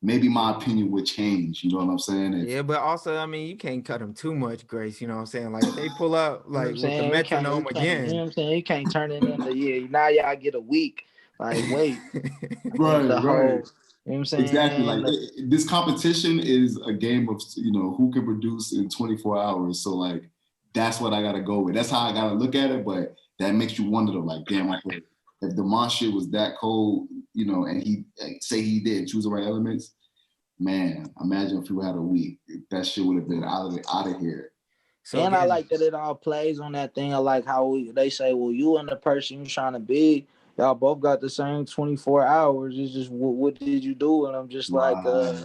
Speaker 3: Maybe my opinion would change. You know what I'm saying?
Speaker 2: Yeah, but also, I mean, you can't cut them too much, Grace. You know what I'm saying? Like if they pull up
Speaker 1: You know what
Speaker 2: like
Speaker 1: I'm
Speaker 2: with the
Speaker 1: saying?
Speaker 2: metronome
Speaker 1: You know what
Speaker 2: again.
Speaker 1: I'm saying? You can't turn it into, yeah, now y'all get a week. Like, wait,
Speaker 3: Right,
Speaker 1: the
Speaker 3: right.
Speaker 1: whole, you know what I'm
Speaker 3: Exactly. Like
Speaker 1: saying?
Speaker 3: this competition is a game of, who can produce in 24 hours. So like, that's what I got to go with. That's how I got to look at it. But that makes you wonder though, like, damn, okay, if the shit was that cold, and he say he did choose the right elements, man, imagine if you had a week, that shit would have been out of here.
Speaker 2: So
Speaker 1: And I
Speaker 2: again,
Speaker 1: like that it all plays on that thing. I like how they say, well, you and the person you trying to be, y'all both got the same 24 hours. It's just, what did you do? And I'm just like,
Speaker 3: Right.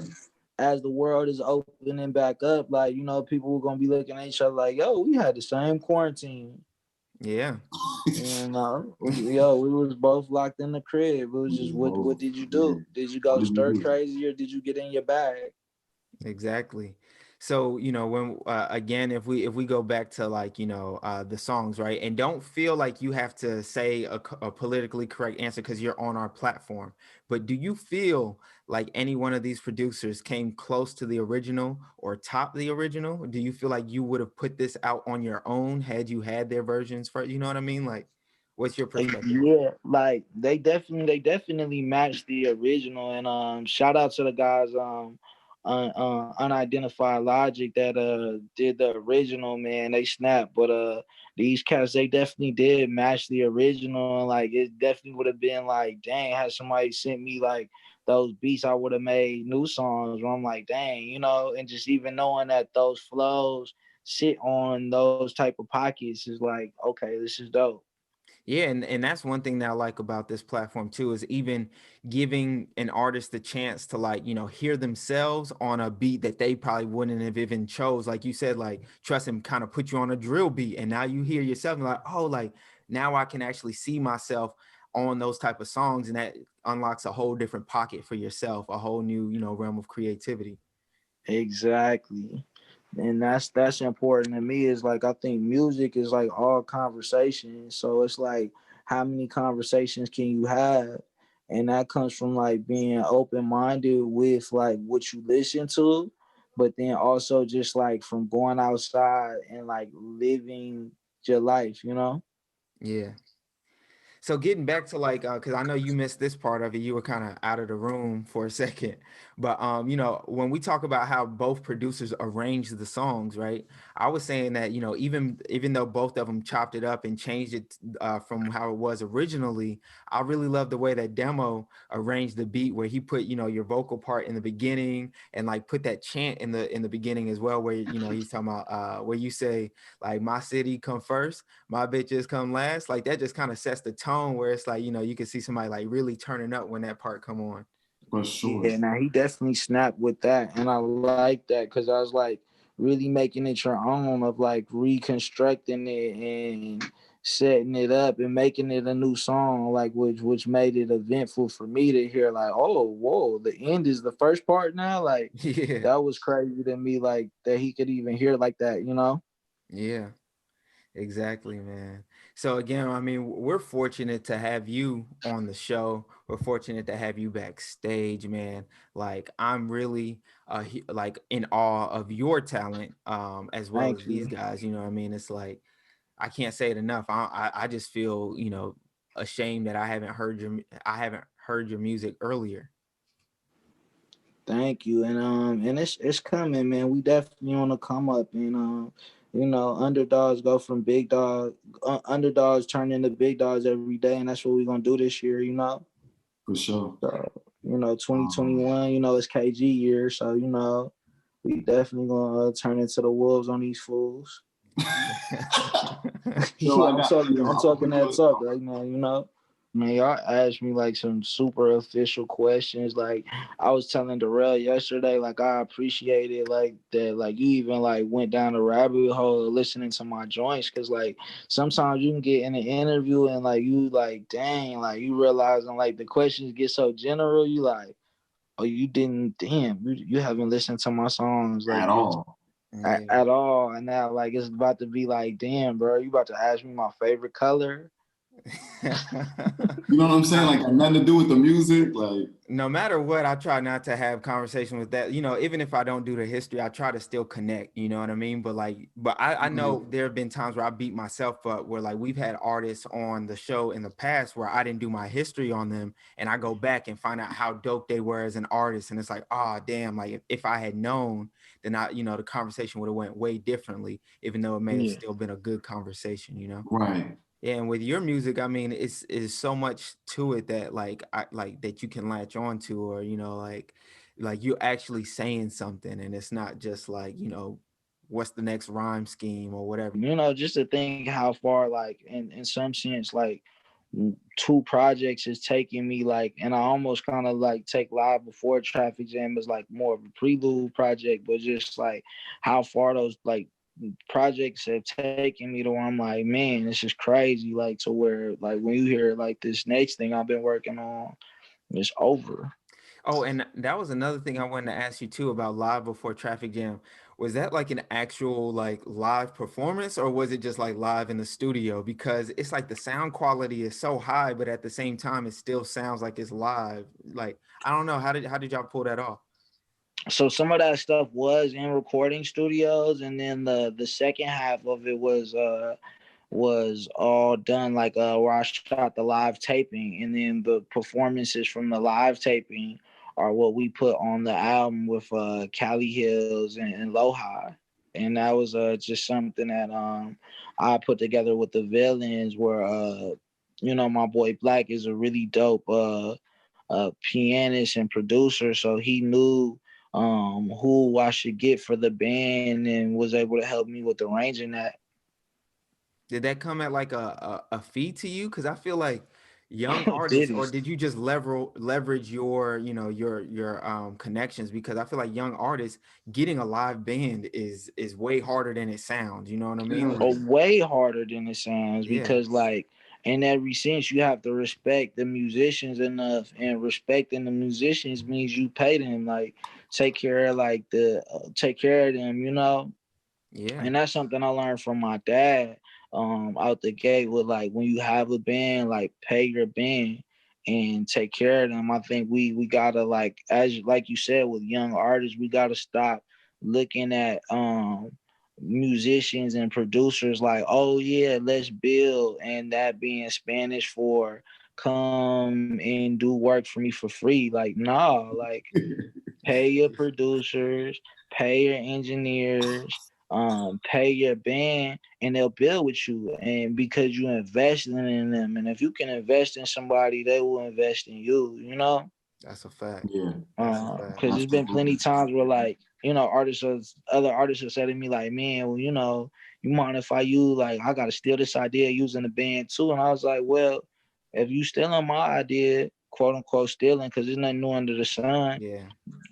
Speaker 1: as the world is opening back up, like, people are going to be looking at each other like, yo, we had the same quarantine.
Speaker 2: yeah.
Speaker 1: We was both locked in the crib. It was just, what
Speaker 3: Both.
Speaker 1: did you
Speaker 3: Yeah.
Speaker 1: do? Did you
Speaker 3: What
Speaker 1: go
Speaker 3: did you
Speaker 1: stir
Speaker 3: do?
Speaker 1: crazy or did you get in your bag?
Speaker 2: Exactly. So, when again, if we go back to like, the songs, right? And don't feel like you have to say a politically correct answer because you're on our platform. But do you feel like any one of these producers came close to the original or top the original? Do you feel like you would have put this out on your own had you had their versions for, you know what I mean? Like, what's your perspective?
Speaker 1: Yeah, like they definitely matched the original. And shout out to the guys unidentified logic that did the original, man. They snapped. But these cats, they definitely did match the original. And like it definitely would have been like, dang, had somebody sent me like those beats, I would have made new songs where I'm like, dang, and just even knowing that those flows sit on those type of pockets is like, okay, this is dope.
Speaker 2: Yeah, and that's one thing that I like about this platform too, is even giving an artist the chance to like, hear themselves on a beat that they probably wouldn't have even chose. Like you said, like trust him kind of put you on a drill beat, and now you hear yourself and like, oh, like now I can actually see myself on those type of songs, and that unlocks a whole different pocket for yourself, a whole new, realm of creativity.
Speaker 1: Exactly. And that's important to me. Is like I think music is like all conversation. So it's like how many conversations can you have? And that comes from like being open minded with like what you listen to, but then also just like from going outside and like living your life,
Speaker 2: Yeah. So getting back to like, because I know you missed this part of it, you were kind of out of the room for a second, but you know, when we talk about how both producers arranged the songs, right? I was saying that, you know, even though both of them chopped it up and changed it from how it was originally, I really love the way that Demo arranged the beat, where he put, you know, your vocal part in the beginning and like put that chant in the beginning as well, where, you know, he's talking about where you say like, my city come first, my bitches come last. Like that just kind of sets the tone where it's like, you know, you can see somebody like really turning up when that part come on.
Speaker 3: For sure.
Speaker 1: Yeah, now he definitely snapped with that, and I like that because I was like really making it your own, of like reconstructing it and setting it up and making it a new song, like which made it eventful for me to hear. Like, oh, whoa, the end is the first part now. Like,
Speaker 2: Yeah.
Speaker 1: that was crazy to me. Like that he could even hear like that, you know.
Speaker 2: Yeah. Exactly, man. So again, I mean, we're fortunate to have you on the show. We're fortunate to have you backstage, man. Like I'm really like in awe of your talent as well as
Speaker 1: Thank
Speaker 2: these
Speaker 1: you.
Speaker 2: guys, you know what I mean? It's like I can't say it enough. I just feel, you know, ashamed that I haven't heard your music earlier.
Speaker 1: Thank you, and it's coming, man. We definitely on the come up, and you know, underdogs go from big dog, underdogs turn into big dogs every day, and that's what we're gonna do this year, you know.
Speaker 3: For sure.
Speaker 1: So, you know,
Speaker 3: Um,
Speaker 1: 2021, you know, it's KG year, so you know, we definitely gonna turn into the wolves on these fools.
Speaker 3: so
Speaker 1: Yeah,
Speaker 3: I got,
Speaker 1: I'm
Speaker 3: I'm gonna
Speaker 1: talking
Speaker 3: put you
Speaker 1: that
Speaker 3: on.
Speaker 1: talk right now, you know. Man, y'all asked me like some super official questions. Like I was telling Darrell yesterday, like I appreciate it, like that, like you even like went down the rabbit hole of listening to my joints, cause like sometimes you can get in an interview and like you like dang, like you realizing like the questions get so general, you like, oh you didn't, damn, you haven't listened to my songs like
Speaker 3: At all.
Speaker 2: Yeah.
Speaker 1: at all, and now like it's about to be like, damn, bro, you about to ask me my favorite color.
Speaker 3: You know what I'm saying? Like, got nothing to do with the music. Like,
Speaker 2: No matter what, I try not to have conversation with that. You know, even if I don't do the history, I try to still connect, you know what I mean? But like, but I know there have been times where I beat myself up where like we've had artists on the show in the past where I didn't do my history on them and I go back and find out how dope they were as an artist. And it's like, oh damn, like if I had known, then you know, the conversation would have went way differently, even though it may have
Speaker 1: Yeah.
Speaker 2: still been a good conversation, you know?
Speaker 3: right.
Speaker 2: Yeah, and with your music, I mean, it's so much to it that like I like that you can latch on to, or you know, like you're actually saying something, and it's not just like, you know, what's the next rhyme scheme or whatever.
Speaker 1: You know, just to think how far, like in some sense, like two projects is taking me, like, and I almost kind of like take Live Before Traffic Jam as like more of a prelude project, but just like how far those like projects have taken me to where I'm like, man, this is crazy. Like to where like when you hear like this next thing I've been working on, it's over.
Speaker 2: Oh, and that was another thing I wanted to ask you too about Live Before Traffic Jam. Was that like an actual like live performance, or was it just like live in the studio? Because it's like the sound quality is so high, but at the same time, it still sounds like it's live. Like I don't know, how did y'all pull that off?
Speaker 1: So some of that stuff was in recording studios, and then the second half of it was all done like where I shot the live taping, and then the performances from the live taping are what we put on the album with Cali Hills and Lohi. And that was just something that I put together with the villains, where you know, my boy Black is a really dope pianist and producer, so he knew who I should get for the band and was able to help me with arranging that.
Speaker 2: Did that come at like a fee to you? Because I feel like young artists,
Speaker 1: Did
Speaker 2: or
Speaker 1: he?
Speaker 2: did you just leverage your, you know, your connections? Because I feel like young artists getting a live band is way harder than it sounds. You know what I mean?
Speaker 3: Yeah.
Speaker 2: Like,
Speaker 1: Way harder than it sounds,
Speaker 2: yeah,
Speaker 1: because like in every sense you have to respect the musicians enough, and respecting the musicians means you pay them, like take care of like the take care of them, you know.
Speaker 2: yeah.
Speaker 1: And that's something I learned from my dad out the gate, with like when you have a band, like pay your band and take care of them. I think we gotta, like, as like you said, with young artists, we gotta stop looking at musicians and producers like, oh yeah, let's build, and that being Spanish for come and do work for me for free. Like, nah, like pay your producers, pay your engineers, pay your band, and they'll build with you. And because you investing in them, and if you can invest in somebody, they will invest in you. You know.
Speaker 2: That's a fact.
Speaker 3: Yeah.
Speaker 2: That's a fact.
Speaker 1: Because there's been plenty times where like, you know, other artists have said to me like, man, well, you know, you mind if I use, like, I gotta steal this idea using the band too. And I was like, well, if you stealing my idea, quote unquote stealing, because there's nothing new under the sun,
Speaker 2: Yeah.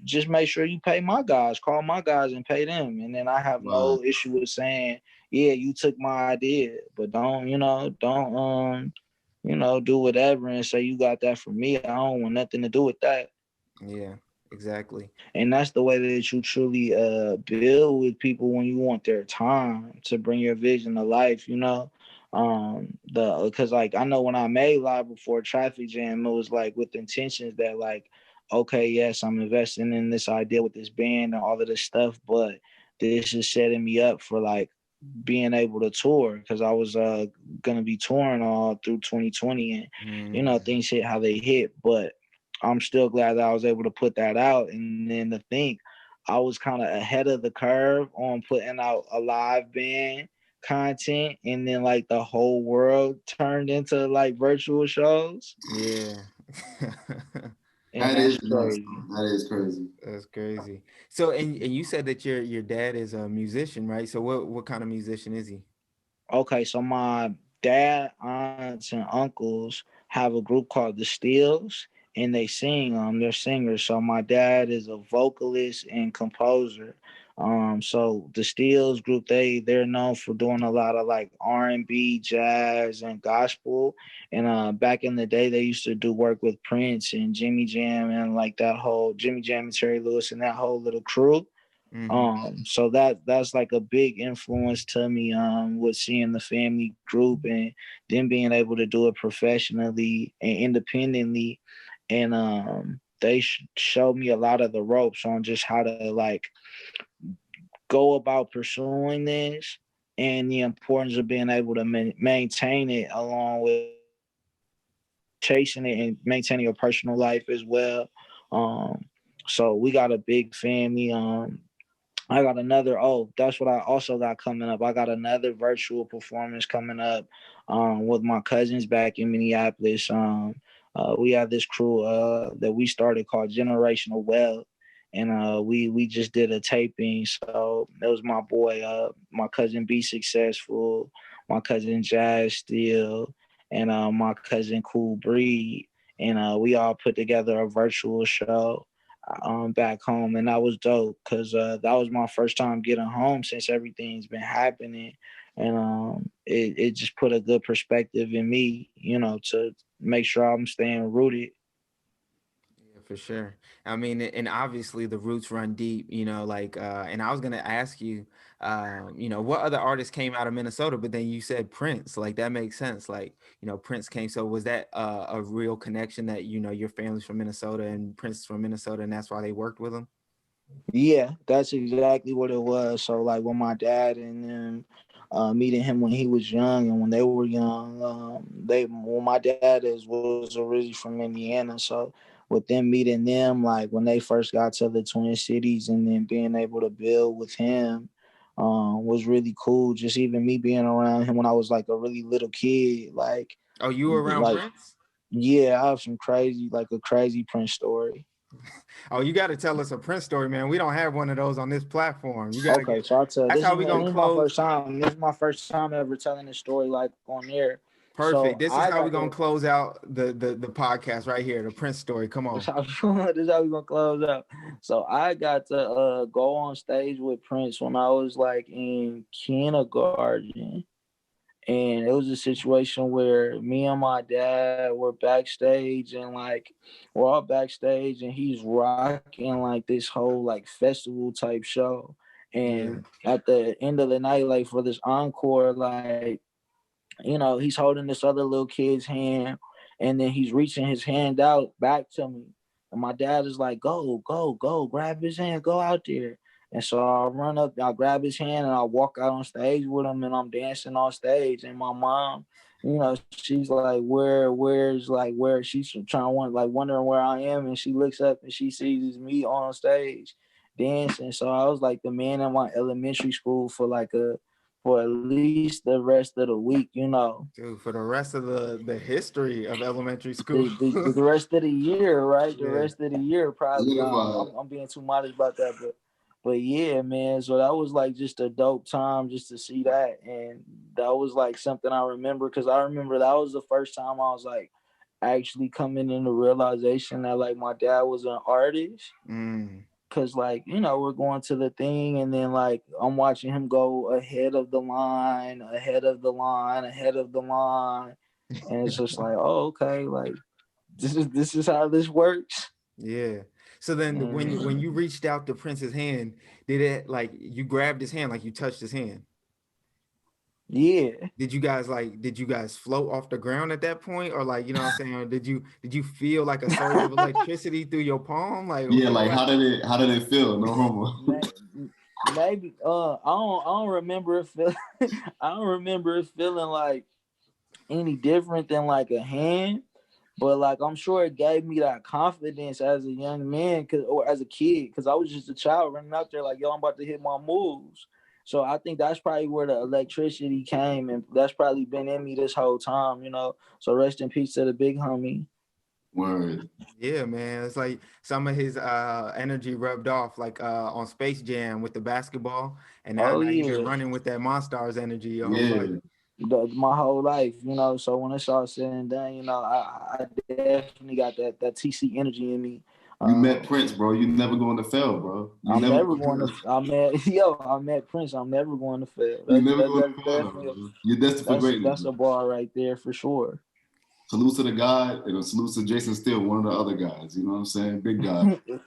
Speaker 1: just make sure you pay my guys, call my guys and pay them. And then I have
Speaker 3: Wow.
Speaker 1: no issue with saying, yeah, you took my idea, but don't do whatever and say you got that from me. I don't want nothing to do with that.
Speaker 2: Yeah. Exactly.
Speaker 1: And that's the way that you truly build with people when you want their time to bring your vision to life, you know. The Because like I know when I made Live Before Traffic Jam, it was like with intentions that like, okay, yes, I'm investing in this idea with this band and all of this stuff, but this is setting me up for like being able to tour, because I was gonna be touring all through 2020, and you know, things hit how they hit, but I'm still glad that I was able to put that out. And then to think I was kind of ahead of the curve on putting out a live band content, and then like the whole world turned into like virtual shows.
Speaker 2: Yeah.
Speaker 1: And
Speaker 3: That
Speaker 1: that's
Speaker 3: is nuts.
Speaker 1: crazy.
Speaker 3: That is crazy.
Speaker 2: That's crazy. So, and you said that your dad is a musician, right? So what kind of musician is he?
Speaker 1: Okay, so my dad, aunts, and uncles have a group called the Steels, and they sing. They're singers. So my dad is a vocalist and composer. So the Steels group, they're known for doing a lot of like R&B, jazz, and gospel. And back in the day, they used to do work with Prince and Jimmy Jam, and like that whole Jimmy Jam and Terry Lewis and that whole little crew. So that's like a big influence to me, with seeing the family group and then being able to do it professionally and independently. And they showed me a lot of the ropes on just how to like go about pursuing this, and the importance of being able to maintain it, along with chasing it and maintaining your personal life as well. So we got a big family. I got another. Oh, that's what I also got coming up. I got another virtual performance coming up, with my cousins back in Minneapolis. We have this crew that we started called Generational Wealth, and we just did a taping. So it was my boy, my cousin Be Successful, my cousin Jazz Steele, and my cousin Cool Breed, and we all put together a virtual show back home, and that was dope because that was my first time getting home since everything's been happening, and it just put a good perspective in me, you know, to make sure I'm staying rooted.
Speaker 2: Yeah, for sure. I mean, and obviously the roots run deep, you know, like, and I was gonna ask you, what other artists came out of Minnesota, but then you said Prince, like that makes sense. Like, Prince came. So was that a real connection that, your family's from Minnesota and Prince is from Minnesota and that's why they worked with him?
Speaker 1: Yeah, that's exactly what it was. So like when my dad and then meeting him when he was young and when they were young, my dad was originally from Indiana, so with them meeting them, like when they first got to the Twin Cities and then being able to build with him, was really cool. Just even me being around him when I was like a really little kid,
Speaker 2: Oh, you were around
Speaker 1: like
Speaker 2: Prince?
Speaker 1: yeah, I have a crazy Prince story.
Speaker 2: Oh, you got to tell us a Prince story, man. We don't have one of those on this platform. You got to
Speaker 1: Okay,
Speaker 2: get.
Speaker 1: so I'll tell.
Speaker 2: That's
Speaker 1: This
Speaker 2: how
Speaker 1: is
Speaker 2: we
Speaker 1: this
Speaker 2: gonna
Speaker 1: is my
Speaker 2: close.
Speaker 1: first time. This is my first time ever telling this story like on air. So
Speaker 2: Perfect. This is
Speaker 1: I
Speaker 2: how
Speaker 1: got
Speaker 2: we
Speaker 1: the.
Speaker 2: gonna close out the podcast right here. The Prince story. Come
Speaker 1: This
Speaker 2: on.
Speaker 1: how this is how we gonna close out. So I got to go on stage with Prince when I was like in kindergarten, and it was a situation where me and my dad were backstage, and like we're all backstage, and he's rocking like this whole like festival type show.
Speaker 2: Yeah.
Speaker 1: And at the end of the night, like for this encore, like he's holding this other little kid's hand, and then he's reaching his hand out back to me. And my dad is like, go, go, go, grab his hand, go out there. And so I run up, I grab his hand, and I walk out on stage with him, and I'm dancing on stage. And my mom, she's like, where she's wondering where I am, and she looks up and she sees me on stage dancing. So I was like the man in my elementary school for at least the rest of the week,
Speaker 2: Dude, for the rest of the history of elementary school.
Speaker 1: the rest of the year, right? The
Speaker 2: Yeah.
Speaker 1: rest of the year, probably. I'm being too modest about that, but yeah, man. So that was like just a dope time just to see that, and that was like something I remember, because I remember that was the first time I was like actually coming into realization that like my dad was an artist. Cause like, we're going to the thing, and then like I'm watching him go ahead of the line, ahead of the line, ahead of the line. And it's just like, oh, okay, like this is how this works.
Speaker 2: Yeah. So then when you reached out to Prince's hand, did it like you grabbed his hand, like you touched his hand?
Speaker 1: Yeah.
Speaker 2: Did you guys float off the ground at that point? Or like, you know what I'm saying? Or did you feel like a surge of electricity through your palm? Like,
Speaker 3: yeah, like how did it feel? No homo.
Speaker 1: Maybe I don't remember it feeling I don't remember it feeling like any different than like a hand, but like I'm sure it gave me that confidence as a young man, or as a kid, because I was just a child running out there like, yo, I'm about to hit my moves. So I think that's probably where the electricity came, and that's probably been in me this whole time, So rest in peace to the big homie.
Speaker 3: Word.
Speaker 2: Yeah, man. It's like some of his energy rubbed off, like on Space Jam with the basketball, and now you've been running with that Monstars energy your whole life.
Speaker 1: My whole life, So when it's all said and done, I definitely got that TC energy in me.
Speaker 3: You met Prince, bro. You never going to fail, bro.
Speaker 1: I met Prince. I'm never going to fail.
Speaker 3: You're destined for greatness.
Speaker 1: That's a bar right there for sure.
Speaker 3: Salute to the God, and a salute to Jason Steele, one of the other guys. You know what I'm saying? Big guy.